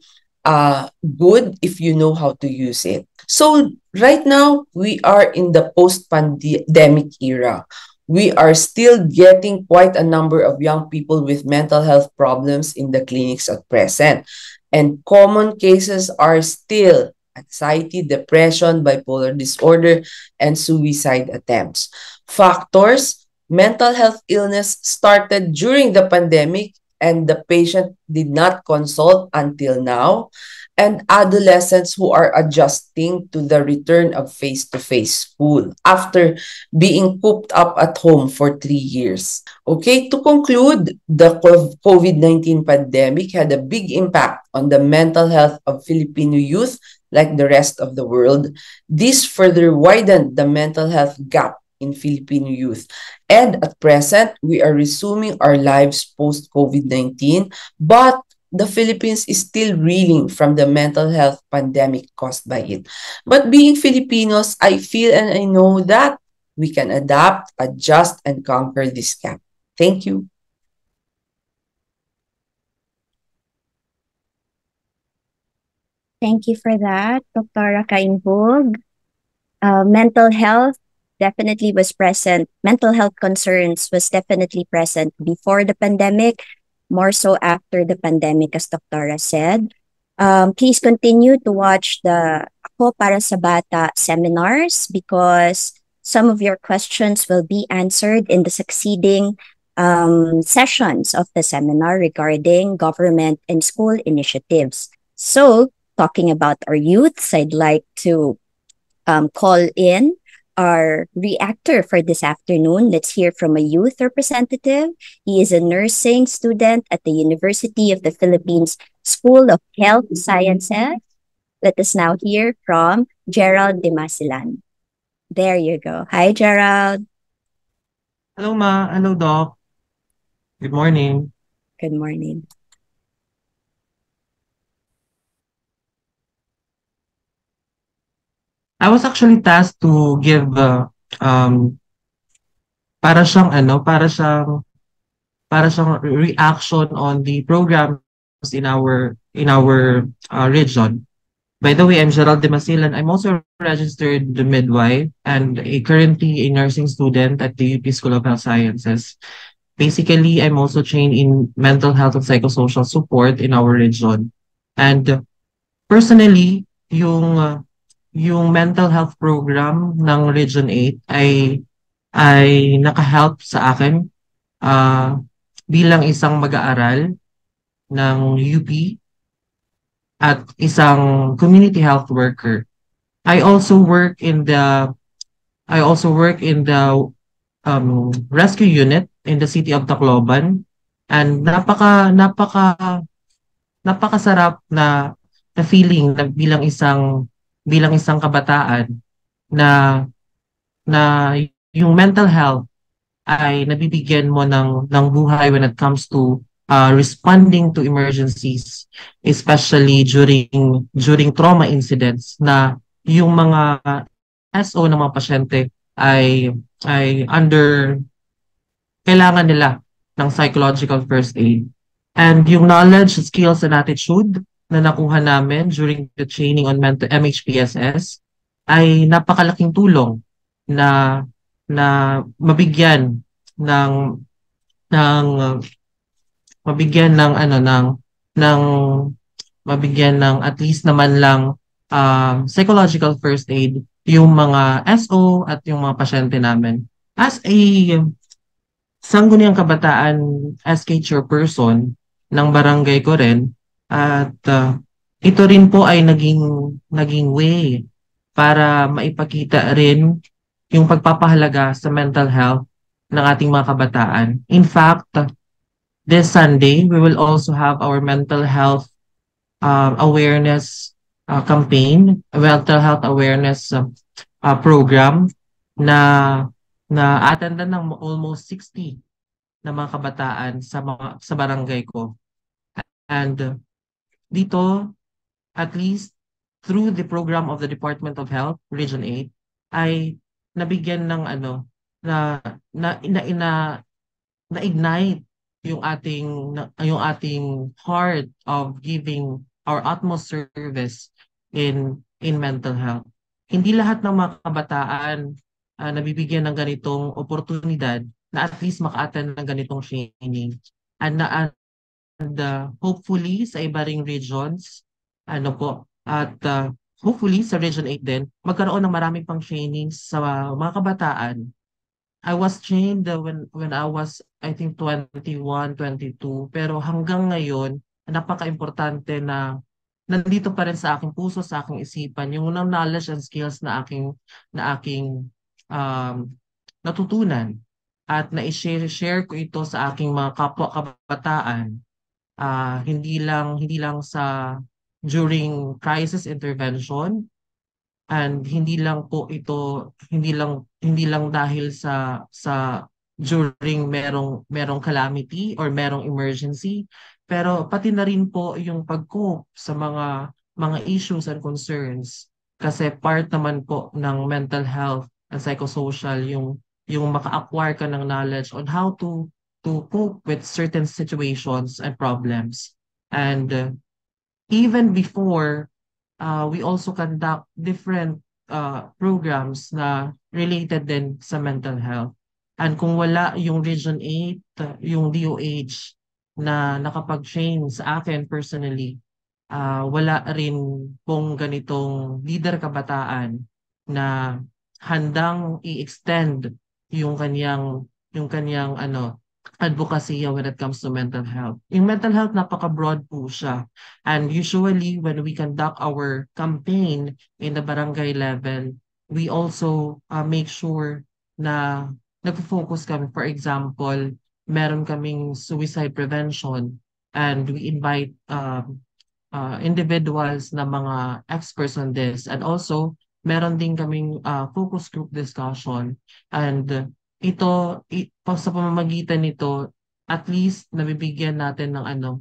good if you know how to use it. So right now, we are in the post-pandemic era. We are still getting quite a number of young people with mental health problems in the clinics at present. And common cases are still anxiety, depression, bipolar disorder, and suicide attempts. Factors: mental health illness started during the pandemic and the patient did not consult until now, and adolescents who are adjusting to the return of face-to-face school after being cooped up at home for 3 years. Okay, to conclude, the COVID-19 pandemic had a big impact on the mental health of Filipino youth like the rest of the world. This further widened the mental health gap in Filipino youth. And at present, we are resuming our lives post-COVID-19, but the Philippines is still reeling from the mental health pandemic caused by it. But being Filipinos, I feel and I know that we can adapt, adjust, and conquer this gap. Thank you. Thank you for that, Dr. Kainbog. Mental health definitely was present. Mental health concerns was definitely present before the pandemic, more so after the pandemic, as Dr. said. Please continue to watch the Ako Para sa Bata seminars, because some of your questions will be answered in the succeeding sessions of the seminar regarding government and school initiatives. So, talking about our youths, I'd like to call in our reactor for this afternoon. Let's hear from a youth representative. He is a nursing student at the University of the Philippines School of Health Sciences. Let us now hear from Gerald Demasilan. There you go. Hi, Gerald. Hello, Ma. Hello, Doc. Good morning. Good morning. I was actually tasked to give para siyang reaction on the programs in our region. By the way, I'm Gerald Demasilan. I'm also a registered midwife and currently a nursing student at the UP School of Health Sciences. Basically, I'm also trained in mental health and psychosocial support in our region. And personally, yung mental health program ng Region 8 ay naka-help sa akin bilang isang mag-aaral ng UP at isang community health worker. I also work in the rescue unit in the city of Tacloban, and napakasarap na feeling na bilang isang kabataan na yung mental health ay nabibigyan mo ng buhay when it comes to responding to emergencies, especially during trauma incidents, na yung mga SO ng mga pasyente ay kailangan nila ng psychological first aid. And yung knowledge, skills, and attitude na nakuha namin during the training on MHPSS ay napakalaking tulong na na mabigyan ng ng mabigyan ng ano ng mabigyan ng at least naman lang psychological first aid yung mga SO at yung mga pasyente namin. As a sangguniang kabataan SK chairperson ng barangay ko rin at ito rin po ay naging way para maipakita rin yung pagpapahalaga sa mental health ng ating mga kabataan. In fact, this Sunday we will also have our mental health awareness campaign, a mental health awareness program na attendan ng almost 60 na mga kabataan sa barangay ko. And dito, at least through the program of the Department of Health, Region 8, ay nabigyan ng na na na, na, na ignite yung ating heart of giving our utmost service in mental health. Hindi lahat ng mga kabataan nabibigyan ng ganitong oportunidad na at least maka-attend ng ganitong training. And hopefully sa iba ring regions, hopefully sa Region 8 din, magkaroon ng maraming pang trainings sa mga kabataan. I was trained when I was, I think, 21, 22. Pero hanggang ngayon, napaka-importante na nandito pa rin sa aking puso, sa aking isipan, yung knowledge and skills na aking natutunan. At na-share ko ito sa aking mga kapwa kabataan. Hindi lang sa during crisis intervention, and hindi lang dahil sa during merong calamity or merong emergency, pero pati na rin po yung pag-cope sa mga issues and concerns, kasi part naman po ng mental health and psychosocial yung maka-acquire ka ng knowledge on how to cope with certain situations and problems. And even before, we also conduct different programs na related din sa mental health. And kung wala yung Region 8, yung DOH na nakapag-train sa akin personally, wala rin pong ganitong leader kabataan na handang i-extend yung kanyang advocacy when it comes to mental health. Yung mental health, napaka-broad po siya. And usually, when we conduct our campaign in the barangay level, we also make sure na nag-focus kami. For example, meron kaming suicide prevention, and we invite individuals na mga experts on this. And also, meron din kaming focus group discussion. And sa pamamagitan nito, at least nabibigyan natin ng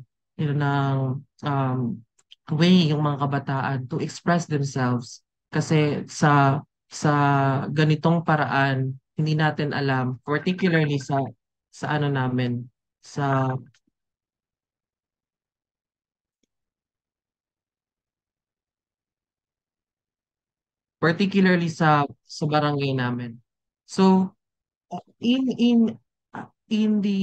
way yung mga kabataan to express themselves. Kasi sa ganitong paraan, hindi natin alam, particularly sa namin, sa barangay namin. So, in the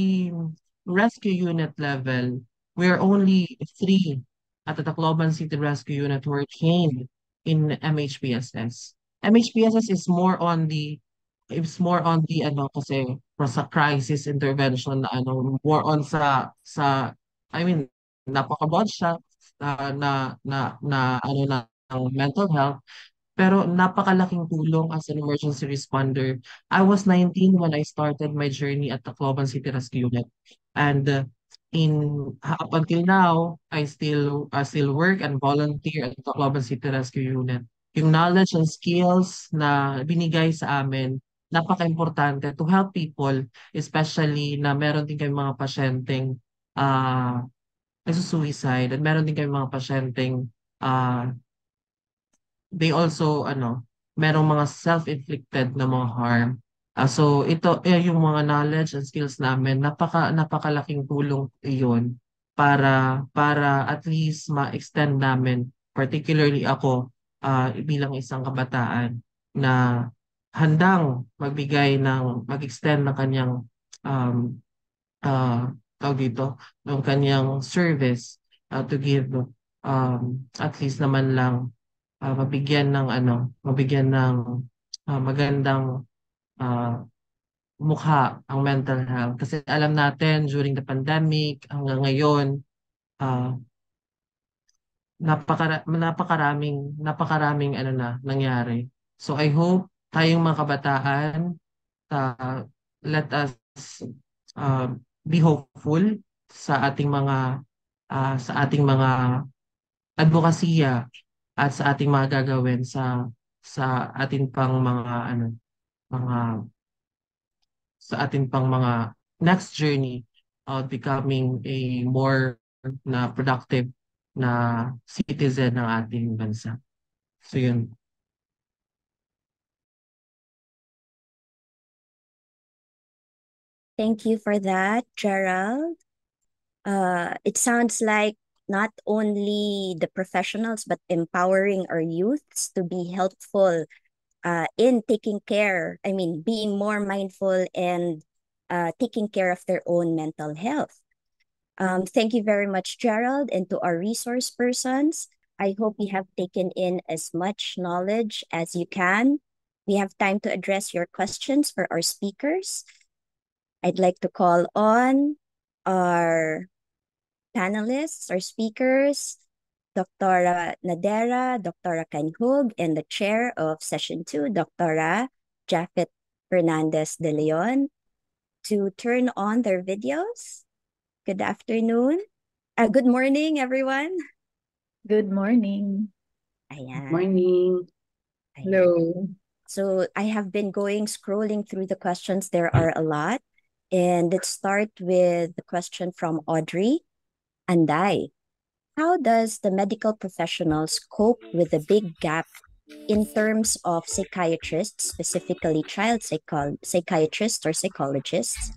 rescue unit level, we are only 3 at the Tacloban City Rescue Unit who are trained in MHPSS. MHPSS is more on the kasi sa crisis intervention na more on I mean, napaka-broad siya ng mental health. Pero napakalaking tulong as an emergency responder. I was 19 when I started my journey at Tacloban City Rescue Unit. And up until now, I still work and volunteer at Tacloban City Rescue Unit. Yung knowledge and skills na binigay sa amin, napaka-importante to help people, especially na meron din kayong mga pasyenteng nagsusuicide, at meron din kayong mga pasyenteng they also merong mga self-inflicted na mga harm. So ito yung mga knowledge and skills namin, napakalaking tulong iyon para at least ma-extend namin, particularly ako, bilang isang kabataan na handang mag-extend ng kanyang um, tawag dito, ng kanyang service to give at least naman lang mabigyan ng magandang ah, mukha ang mental health. Kasi alam natin during the pandemic hanggang ngayon, ah, napakaraming nangyari. So I hope tayong mga kabataan, let us uh, be hopeful sa ating mga advokasya at sa ating mga gagawin sa ating pang mga mga next journey of becoming a more na productive na citizen ng ating bansa. So yun. Thank you for that, Gerald. It sounds like not only the professionals, but empowering our youths to be helpful in taking care, being more mindful and taking care of their own mental health. Thank you very much, Gerald, and to our resource persons. I hope you have taken in as much knowledge as you can. We have time to address your questions for our speakers. I'd like to call on our panelists, our speakers, Dr. Nadera, Dr. Canhug, and the chair of session 2, Dr. Japhet Fernandez de Leon, to turn on their videos. Good afternoon. Good morning, everyone. Good morning. Ayan. Morning. Ayan. Hello. So I have been scrolling through the questions. There are a lot. And let's start with the question from Audrey Anday. How does the medical professionals cope with the big gap in terms of psychiatrists, specifically child psychiatrists or psychologists?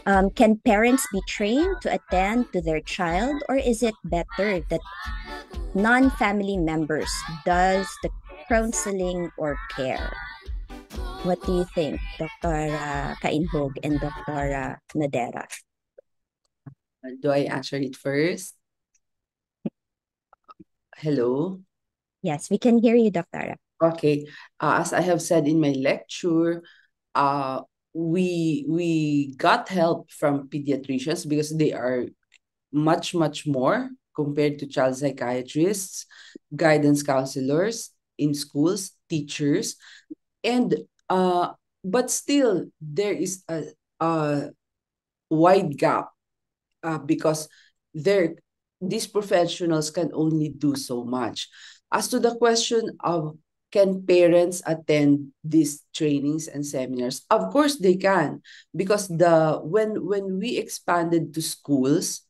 Can parents be trained to attend to their child, or is it better that non-family members does the counseling or care? What do you think, Dr. Kainhog and Dr. Nadera? Do I answer it first? Hello? Yes, we can hear you, Dr. Okay. As I have said in my lecture, we got help from pediatricians because they are much more compared to child psychiatrists, guidance counselors in schools, teachers, and but still there is a wide gap because these professionals can only do so much. As to the question of can parents attend these trainings and seminars? Of course they can, because when we expanded to schools,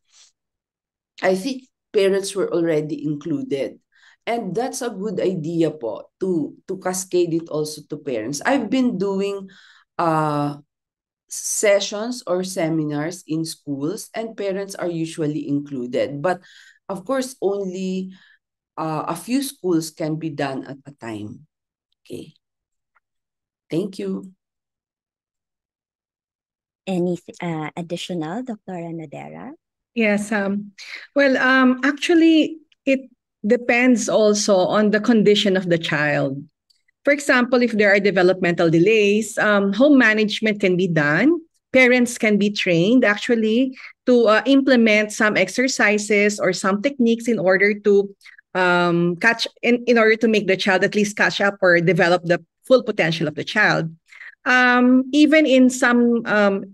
I think parents were already included. And that's a good idea po to cascade it also to parents. I've been doing sessions or seminars in schools, and parents are usually included. But of course, only a few schools can be done at a time. Okay. Thank you. Any additional, Dr. Nadera? Yes. Actually, it depends also on the condition of the child. For example, if there are developmental delays, home management can be done. Parents can be trained actually to implement some exercises or some techniques in order to in order to make the child at least catch up or develop the full potential of the child. Even in some,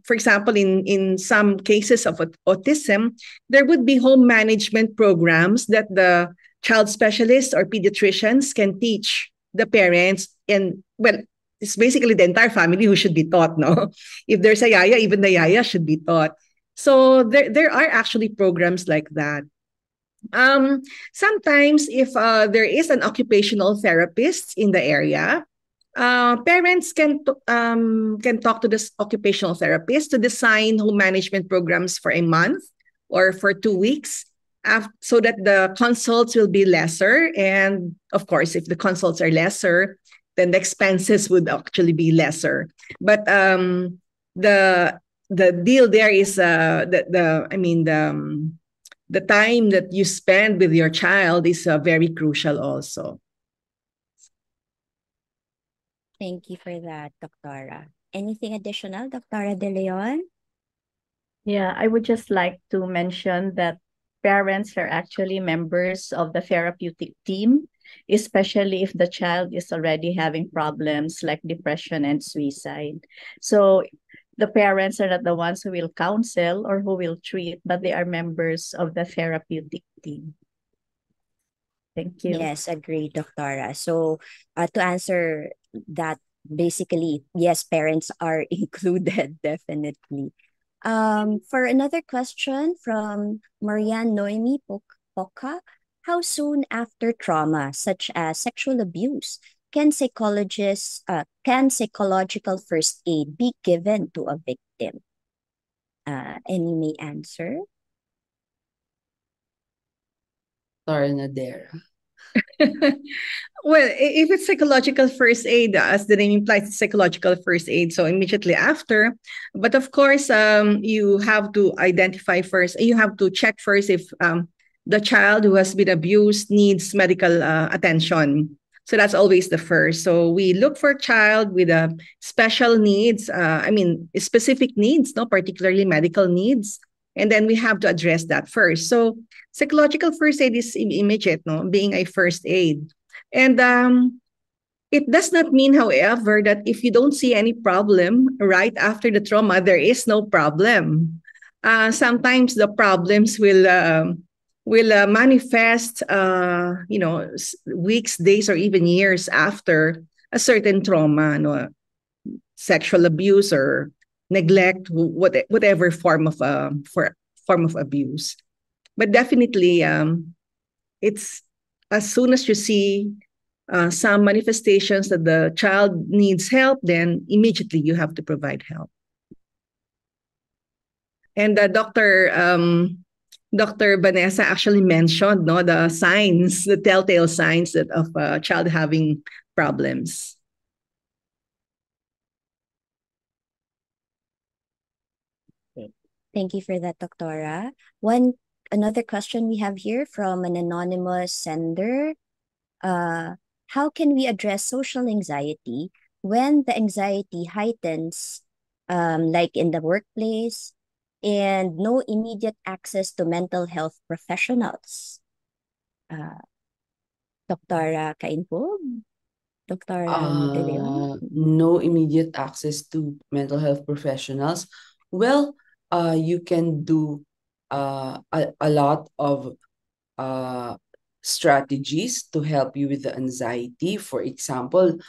for example, in some cases of autism, there would be home management programs that the child specialists or pediatricians can teach the parents. And well, it's basically the entire family who should be taught, no? If there's a yaya, even the yaya should be taught. So there are actually programs like that. Sometimes if there is an occupational therapist in the area, parents can talk to this occupational therapist to design home management programs for a month or for 2 weeks. so that the consults will be lesser. And of course, if the consults are lesser, then the expenses would actually be lesser. But the the deal there is the time that you spend with your child is very crucial also. Thank you for that, Doctora. Anything additional, Doctora De Leon? Yeah, I would just like to mention that parents are actually members of the therapeutic team, especially if the child is already having problems like depression and suicide. So the parents are not the ones who will counsel or who will treat, but they are members of the therapeutic team. Thank you. Yes, agree, Doctora. So, to answer that, basically, yes, parents are included, definitely. For another question from Marianne Noemi Poca, how soon after trauma, such as sexual abuse, can psychological first aid be given to a victim? Any may answer? Sorry, Nadera. Well, if it's psychological first aid, as the name implies, psychological first aid, so immediately after. But of course, you have to identify first, you have to check first if the child who has been abused needs medical attention. So that's always the first. So we look for a child with special needs, specific needs, no, particularly medical needs. And then we have to address that first. So psychological first aid is immediate, no, being a first aid. And it does not mean, however, that if you don't see any problem right after the trauma, there is no problem. Sometimes the problems will manifest, weeks, days, or even years after a certain trauma, no, sexual abuse or neglect, whatever form of abuse. But definitely, it's as soon as you see some manifestations that the child needs help, then immediately you have to provide help. And Dr. Vanessa actually mentioned, no, the signs, the telltale signs of a child having problems. Okay. Thank you for that, Doctora. Another question we have here from an anonymous sender. How can we address social anxiety when the anxiety heightens, like in the workplace, and no immediate access to mental health professionals? Doctora Kainpog? Doctora De Leon? No immediate access to mental health professionals. Well, you can do a lot of uh, strategies to help you with the anxiety. For example,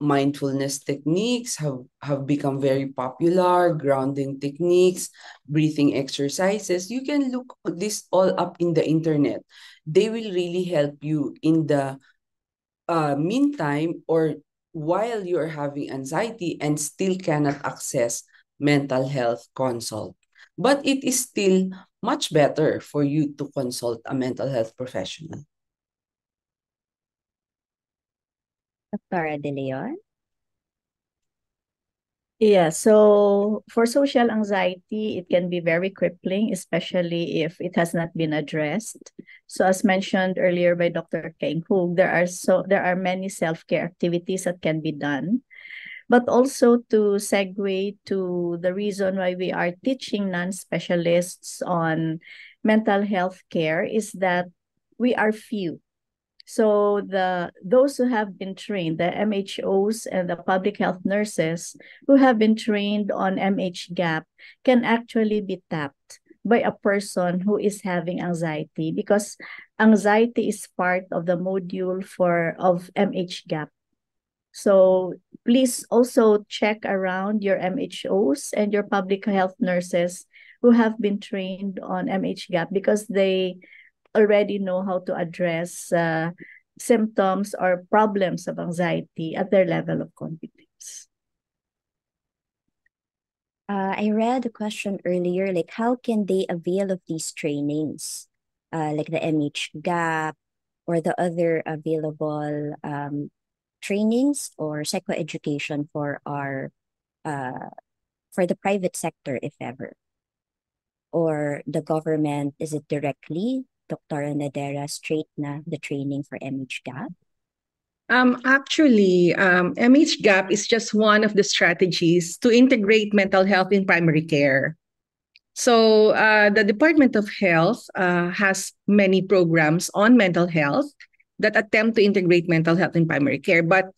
mindfulness techniques have become very popular, grounding techniques, breathing exercises. You can look this all up in the internet. They will really help you in the meantime or while you're having anxiety and still cannot access mental health consult. But it is still much better for you to consult a mental health professional. Doctora De Leon? Yeah, so for social anxiety, it can be very crippling, especially if it has not been addressed. So as mentioned earlier by Dr. Keng Hoog, there are many self-care activities that can be done. But also to segue to the reason why we are teaching non-specialists on mental health care is that we are few. So those who have been trained, the MHOs and the public health nurses who have been trained on MHGAP can actually be tapped by a person who is having anxiety, because anxiety is part of the module of MHGAP. So please also check around your MHOs and your public health nurses who have been trained on MHGAP, because they already know how to address symptoms or problems of anxiety at their level of competence. I read a question earlier, like how can they avail of these trainings? like the MH Gap or the other available trainings or psychoeducation uh, for the private sector, if ever, or the government? Is it directly Dr. Nadera straight na the training for MH Gap? Actually, MH Gap is just one of the strategies to integrate mental health in primary care. So the Department of Health has many programs on mental health that attempt to integrate mental health in primary care. But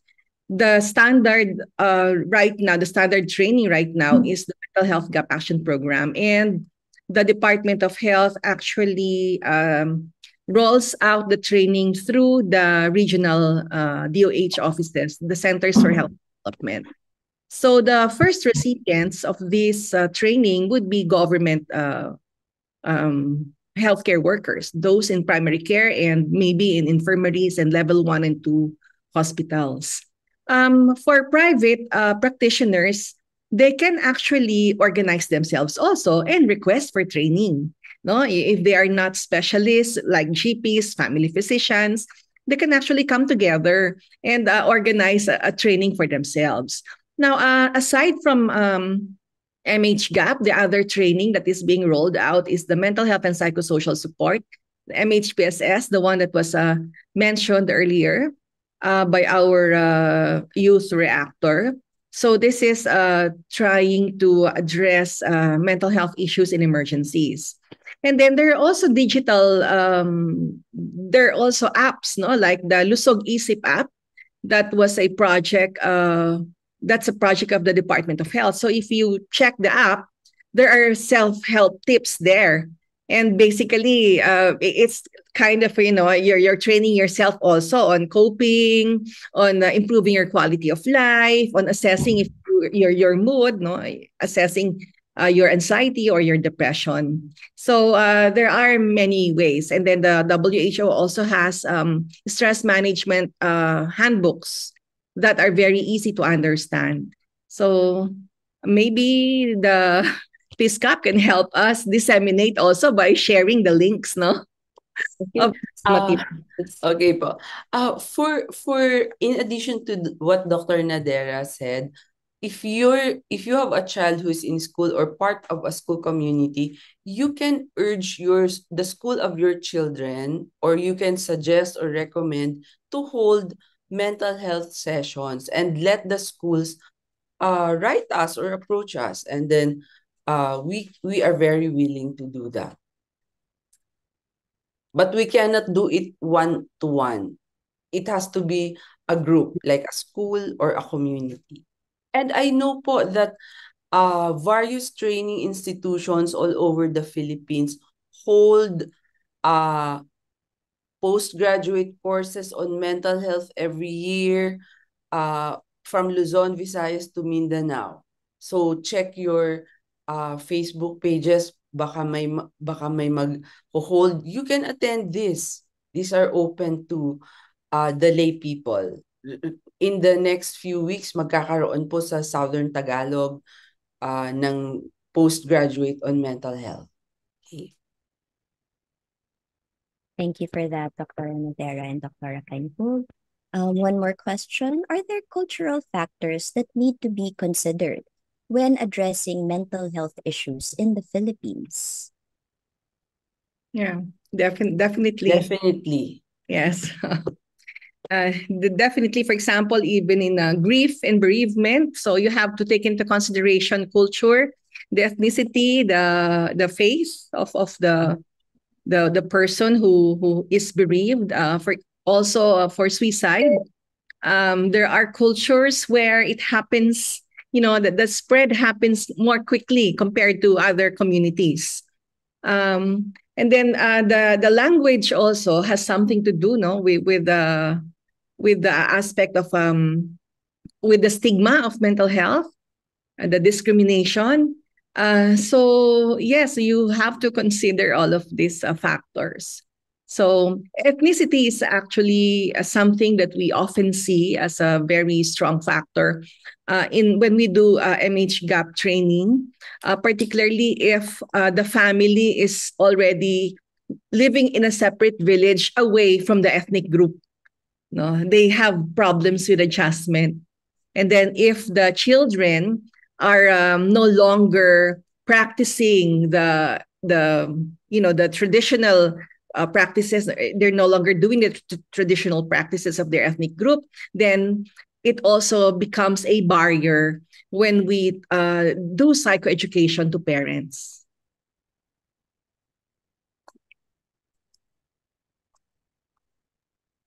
the standard right now, the standard training right now is the Mental Health Gap Action Program. And the Department of Health actually rolls out the training through the regional DOH offices, the Centers for Health Development. So the first recipients of this training would be government healthcare workers, those in primary care and maybe in infirmaries and level 1 and 2 hospitals. For private practitioners, they can actually organize themselves also and request for training. No, if they are not specialists like GPs, family physicians, they can actually come together and organize a training for themselves. Now, aside from MH Gap, the other training that is being rolled out is the mental health and psychosocial support, the MHPSS, the one that was mentioned earlier by our youth reactor. So this is trying to address mental health issues in emergencies. And then there are also digital, there are also apps, no, like the Lusog Isip app. That was a project. That's a project of the Department of Health. So if you check the app, there are self-help tips there. And basically, it's kind of, you're training yourself also on coping, on improving your quality of life, on assessing if your mood, no, assessing your anxiety or your depression. So there are many ways. And then the WHO also has stress management handbooks that are very easy to understand. So maybe the PSCAP can help us disseminate also by sharing the links, no? Of this materials. Okay po. For in addition to what Dr. Nadera said, if you have a child who's in school or part of a school community, you can urge the school of your children, or you can suggest or recommend to hold mental health sessions and let the schools write us or approach us, and then we are very willing to do that. But we cannot do it one-to-one. It has to be a group, like a school or a community. And I know po that various training institutions all over the Philippines hold postgraduate courses on mental health every year, from Luzon, Visayas to Mindanao. So check your Facebook pages. Baka may mag-hold. You can attend this. These are open to the lay people. In the next few weeks, magkakaroon po sa Southern Tagalog ng postgraduate on mental health. Okay. Thank you for that, Dr. Nadera and Dr. Kainhug. One more question. Are there cultural factors that need to be considered when addressing mental health issues in the Philippines? Yeah, definitely. Definitely. Yes. Definitely, for example, even in grief and bereavement, so you have to take into consideration culture, the ethnicity, the faith of the person who is bereaved. For suicide, there are cultures where it happens. The spread happens more quickly compared to other communities. And then the language also has something to do, no, with the aspect of with the stigma of mental health, the discrimination. So yes, you have to consider all of these factors. So ethnicity is actually something that we often see as a very strong factor when we do MH Gap training, particularly if the family is already living in a separate village away from the ethnic group. No, they have problems with adjustment. And then if the children are no longer practicing the traditional practices, they're no longer doing the traditional practices of their ethnic group, then it also becomes a barrier when we do psychoeducation to parents.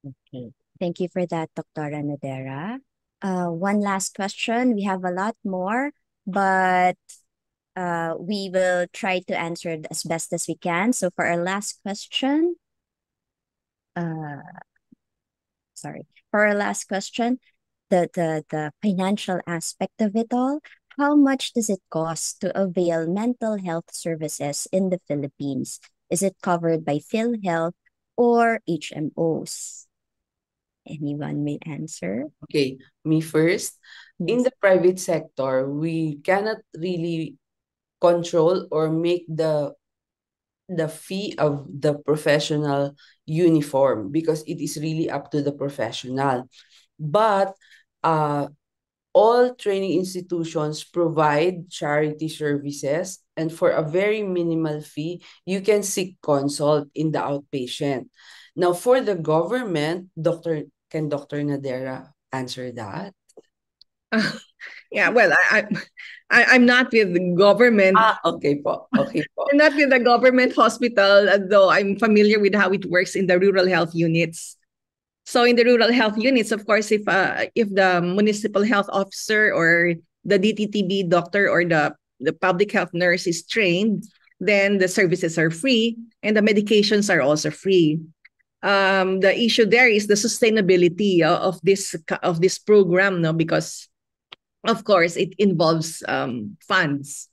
Okay. Thank you for that, Dr. Nadera. One last question. We have a lot more, but we will try to answer it as best as we can. So for our last question, for our last question, the financial aspect of it all, how much does it cost to avail mental health services in the Philippines? Is it covered by PhilHealth or HMOs? Anyone may answer. Okay, me first. In the private sector, we cannot really control or make the fee of the professional uniform because it is really up to the professional. But all training institutions provide charity services, and for a very minimal fee, you can seek consult in the outpatient. Now, for the government, can Dr. Nadera answer that? Yeah, well, I'm not with the government. Okay po. Okay po. I'm not with the government hospital, though I'm familiar with how it works in the rural health units. So in the rural health units, of course, if the municipal health officer or the DTTB doctor or the public health nurse is trained, then the services are free and the medications are also free. The issue there is the sustainability of this program, no, because of course it involves funds.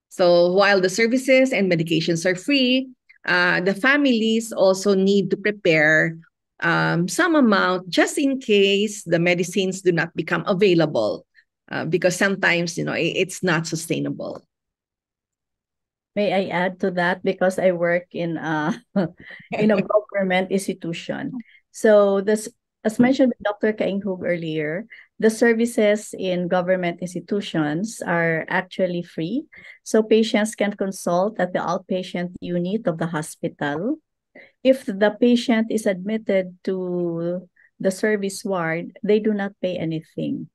So while the services and medications are free, the families also need to prepare some amount just in case the medicines do not become available, because sometimes it's not sustainable. May I add to that, because I work in in a government institution. So this, as mentioned by Dr. Kainghug earlier, the services in government institutions are actually free. So patients can consult at the outpatient unit of the hospital. If the patient is admitted to the service ward, they do not pay anything.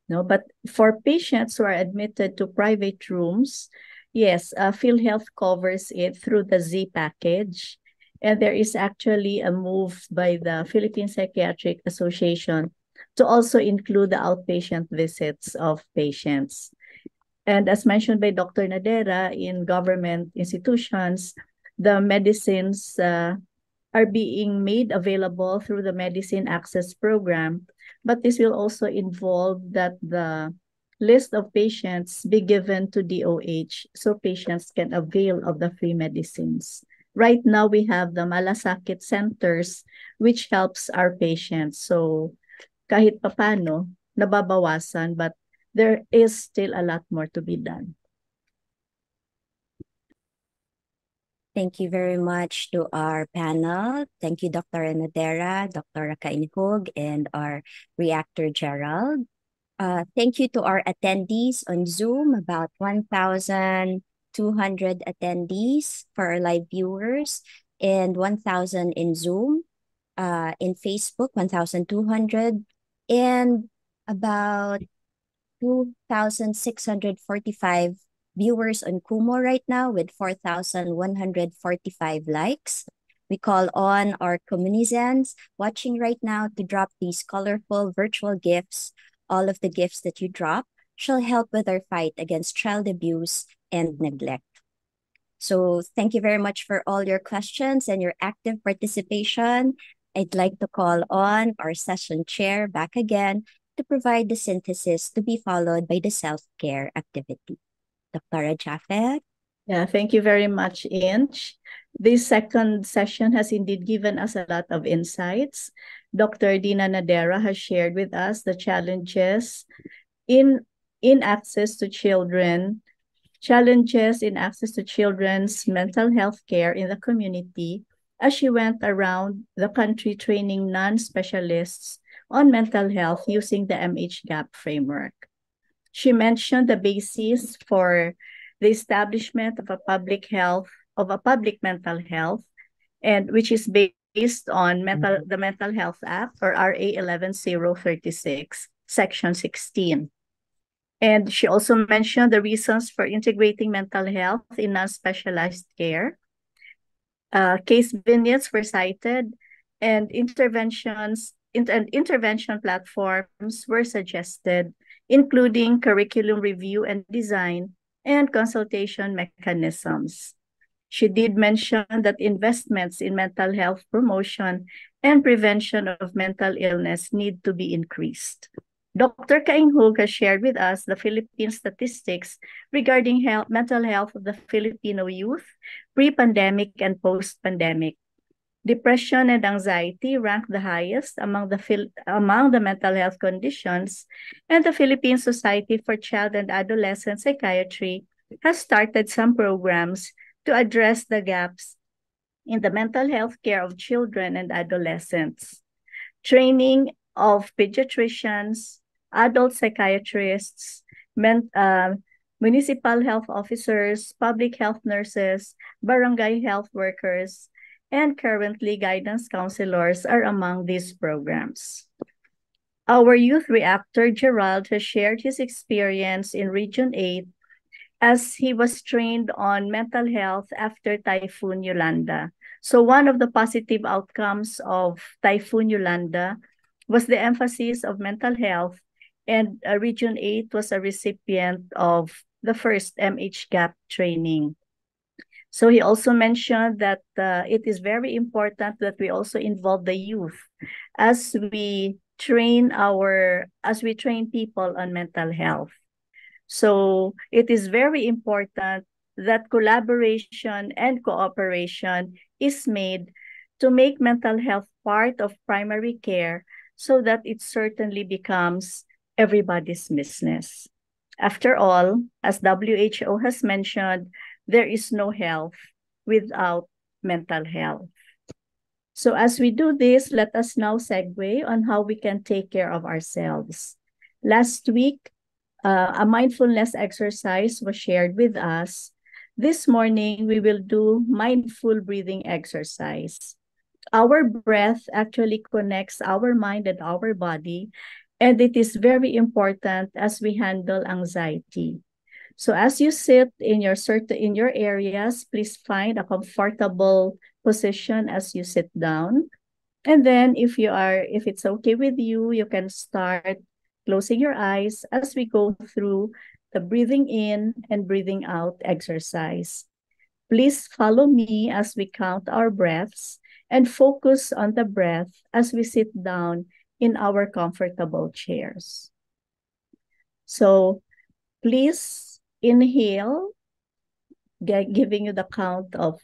No, but for patients who are admitted to private rooms, yes, PhilHealth covers it through the Z package. And there is actually a move by the Philippine Psychiatric Association to also include the outpatient visits of patients. And as mentioned by Dr. Nadera, in government institutions, the medicines are being made available through the Medicine Access Program, but this will also involve that the list of patients be given to DOH so patients can avail of the free medicines. Right now, we have the malasakit centers, which helps our patients. So kahit papano, nababawasan, but there is still a lot more to be done. Thank you very much to our panel. Thank you, Dr. Nadera, Dr. Kainhug, and our reactor Gerald. Thank you to our attendees on Zoom, about 1,200 attendees for our live viewers, and 1,000 in Zoom. In Facebook, 1,200, and about 2,645 viewers on Kumu right now with 4,145 likes. We call on our communicants watching right now to drop these colorful virtual gifts. All of the gifts that you drop shall help with our fight against child abuse and neglect. So thank you very much for all your questions and your active participation. I'd like to call on our session chair back again to provide the synthesis to be followed by the self-care activity. Dr. Jafet? Yeah, thank you very much, Inch. This second session has indeed given us a lot of insights. Dr. Dina Nadera has shared with us the challenges in access to children challenges in access to children's mental health care in the community as she went around the country training non-specialists on mental health using the MHGAP framework. She mentioned the basis for the establishment of a public mental health, and which is based on the Mental Health Act, or RA 11036, Section 16. And she also mentioned the reasons for integrating mental health in non-specialized care. Case vignettes were cited, and intervention platforms were suggested, including curriculum review and design and consultation mechanisms. She did mention that investments in mental health promotion and prevention of mental illness need to be increased. Dr. Kainghug has shared with us the Philippine statistics regarding mental health of the Filipino youth, pre-pandemic and post-pandemic. Depression and anxiety rank the highest among the mental health conditions, and the Philippine Society for Child and Adolescent Psychiatry has started some programs to address the gaps in the mental health care of children and adolescents. Training of pediatricians, adult psychiatrists, municipal health officers, public health nurses, barangay health workers, and currently guidance counselors are among these programs. Our youth reactor, Gerald, has shared his experience in Region 8 as he was trained on mental health after Typhoon Yolanda. So one of the positive outcomes of Typhoon Yolanda was the emphasis of mental health, and Region 8 was a recipient of the first MHGAP training. So he also mentioned that it is very important that we also involve the youth as we train people on mental health. So it is very important that collaboration and cooperation is made to make mental health part of primary care so that it certainly becomes everybody's business. After all, as WHO has mentioned, there is no health without mental health. So as we do this, let us now segue on how we can take care of ourselves. Last week, a mindfulness exercise was shared with us. This morning, we will do mindful breathing exercise. Our breath actually connects our mind and our body, and it is very important as we handle anxiety. So as you sit in your areas, please find a comfortable position as you sit down. And then if it's okay with you, you can start closing your eyes as we go through the breathing in and breathing out exercise. Please follow me as we count our breaths and focus on the breath as we sit down in our comfortable chairs. So please inhale, giving you the count of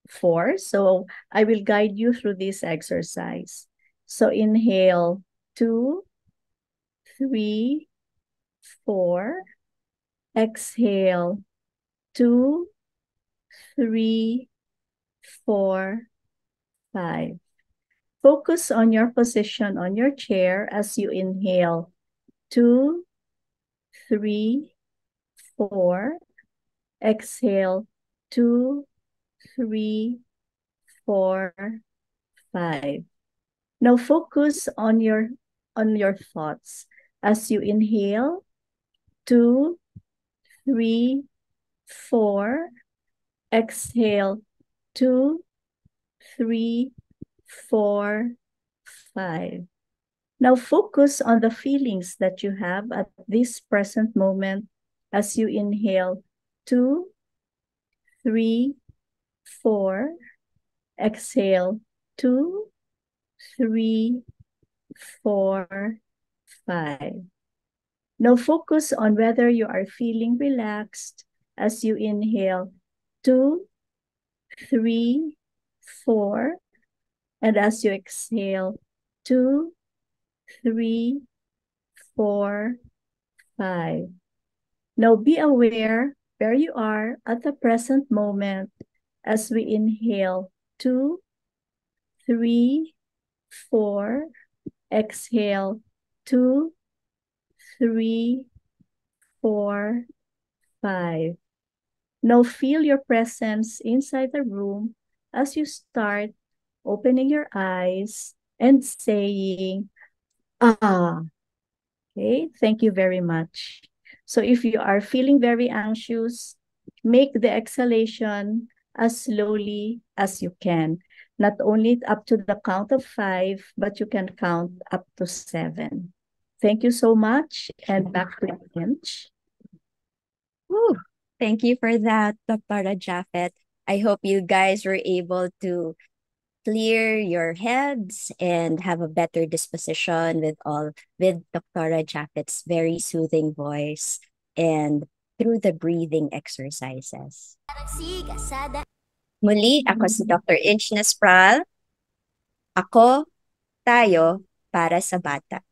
4. So I will guide you through this exercise. So inhale 2, 3, 4. Exhale 2, 3, 4, 5. Focus on your position on your chair as you inhale 2, 3, 4. Exhale 2, 3, 4, 5. Now focus on your thoughts as you inhale 2, 3, 4. Exhale 2, 3, 4, 5. Now focus on the feelings that you have at this present moment as you inhale 2, 3, 4. Exhale 2, 3, 4, 5. Now focus on whether you are feeling relaxed as you inhale 2, 3, 4. And as you exhale 2, 3, 4, 5. Now be aware where you are at the present moment as we inhale 2, 3, 4. Exhale 2, 3, 4, 5. Now feel your presence inside the room as you start opening your eyes and saying, ah. Okay, thank you very much. So if you are feeling very anxious, make the exhalation as slowly as you can. Not only up to the count of 5, but you can count up to 7. Thank you so much, and back to you, Hinch. Whew. Thank you for that, Dr. Japheth. I hope you guys were able to clear your heads and have a better disposition with Dr. Japheth's very soothing voice and through the breathing exercises. Muli, ako si Dr. Inch Nespral. Ako, tayo, para sa bata.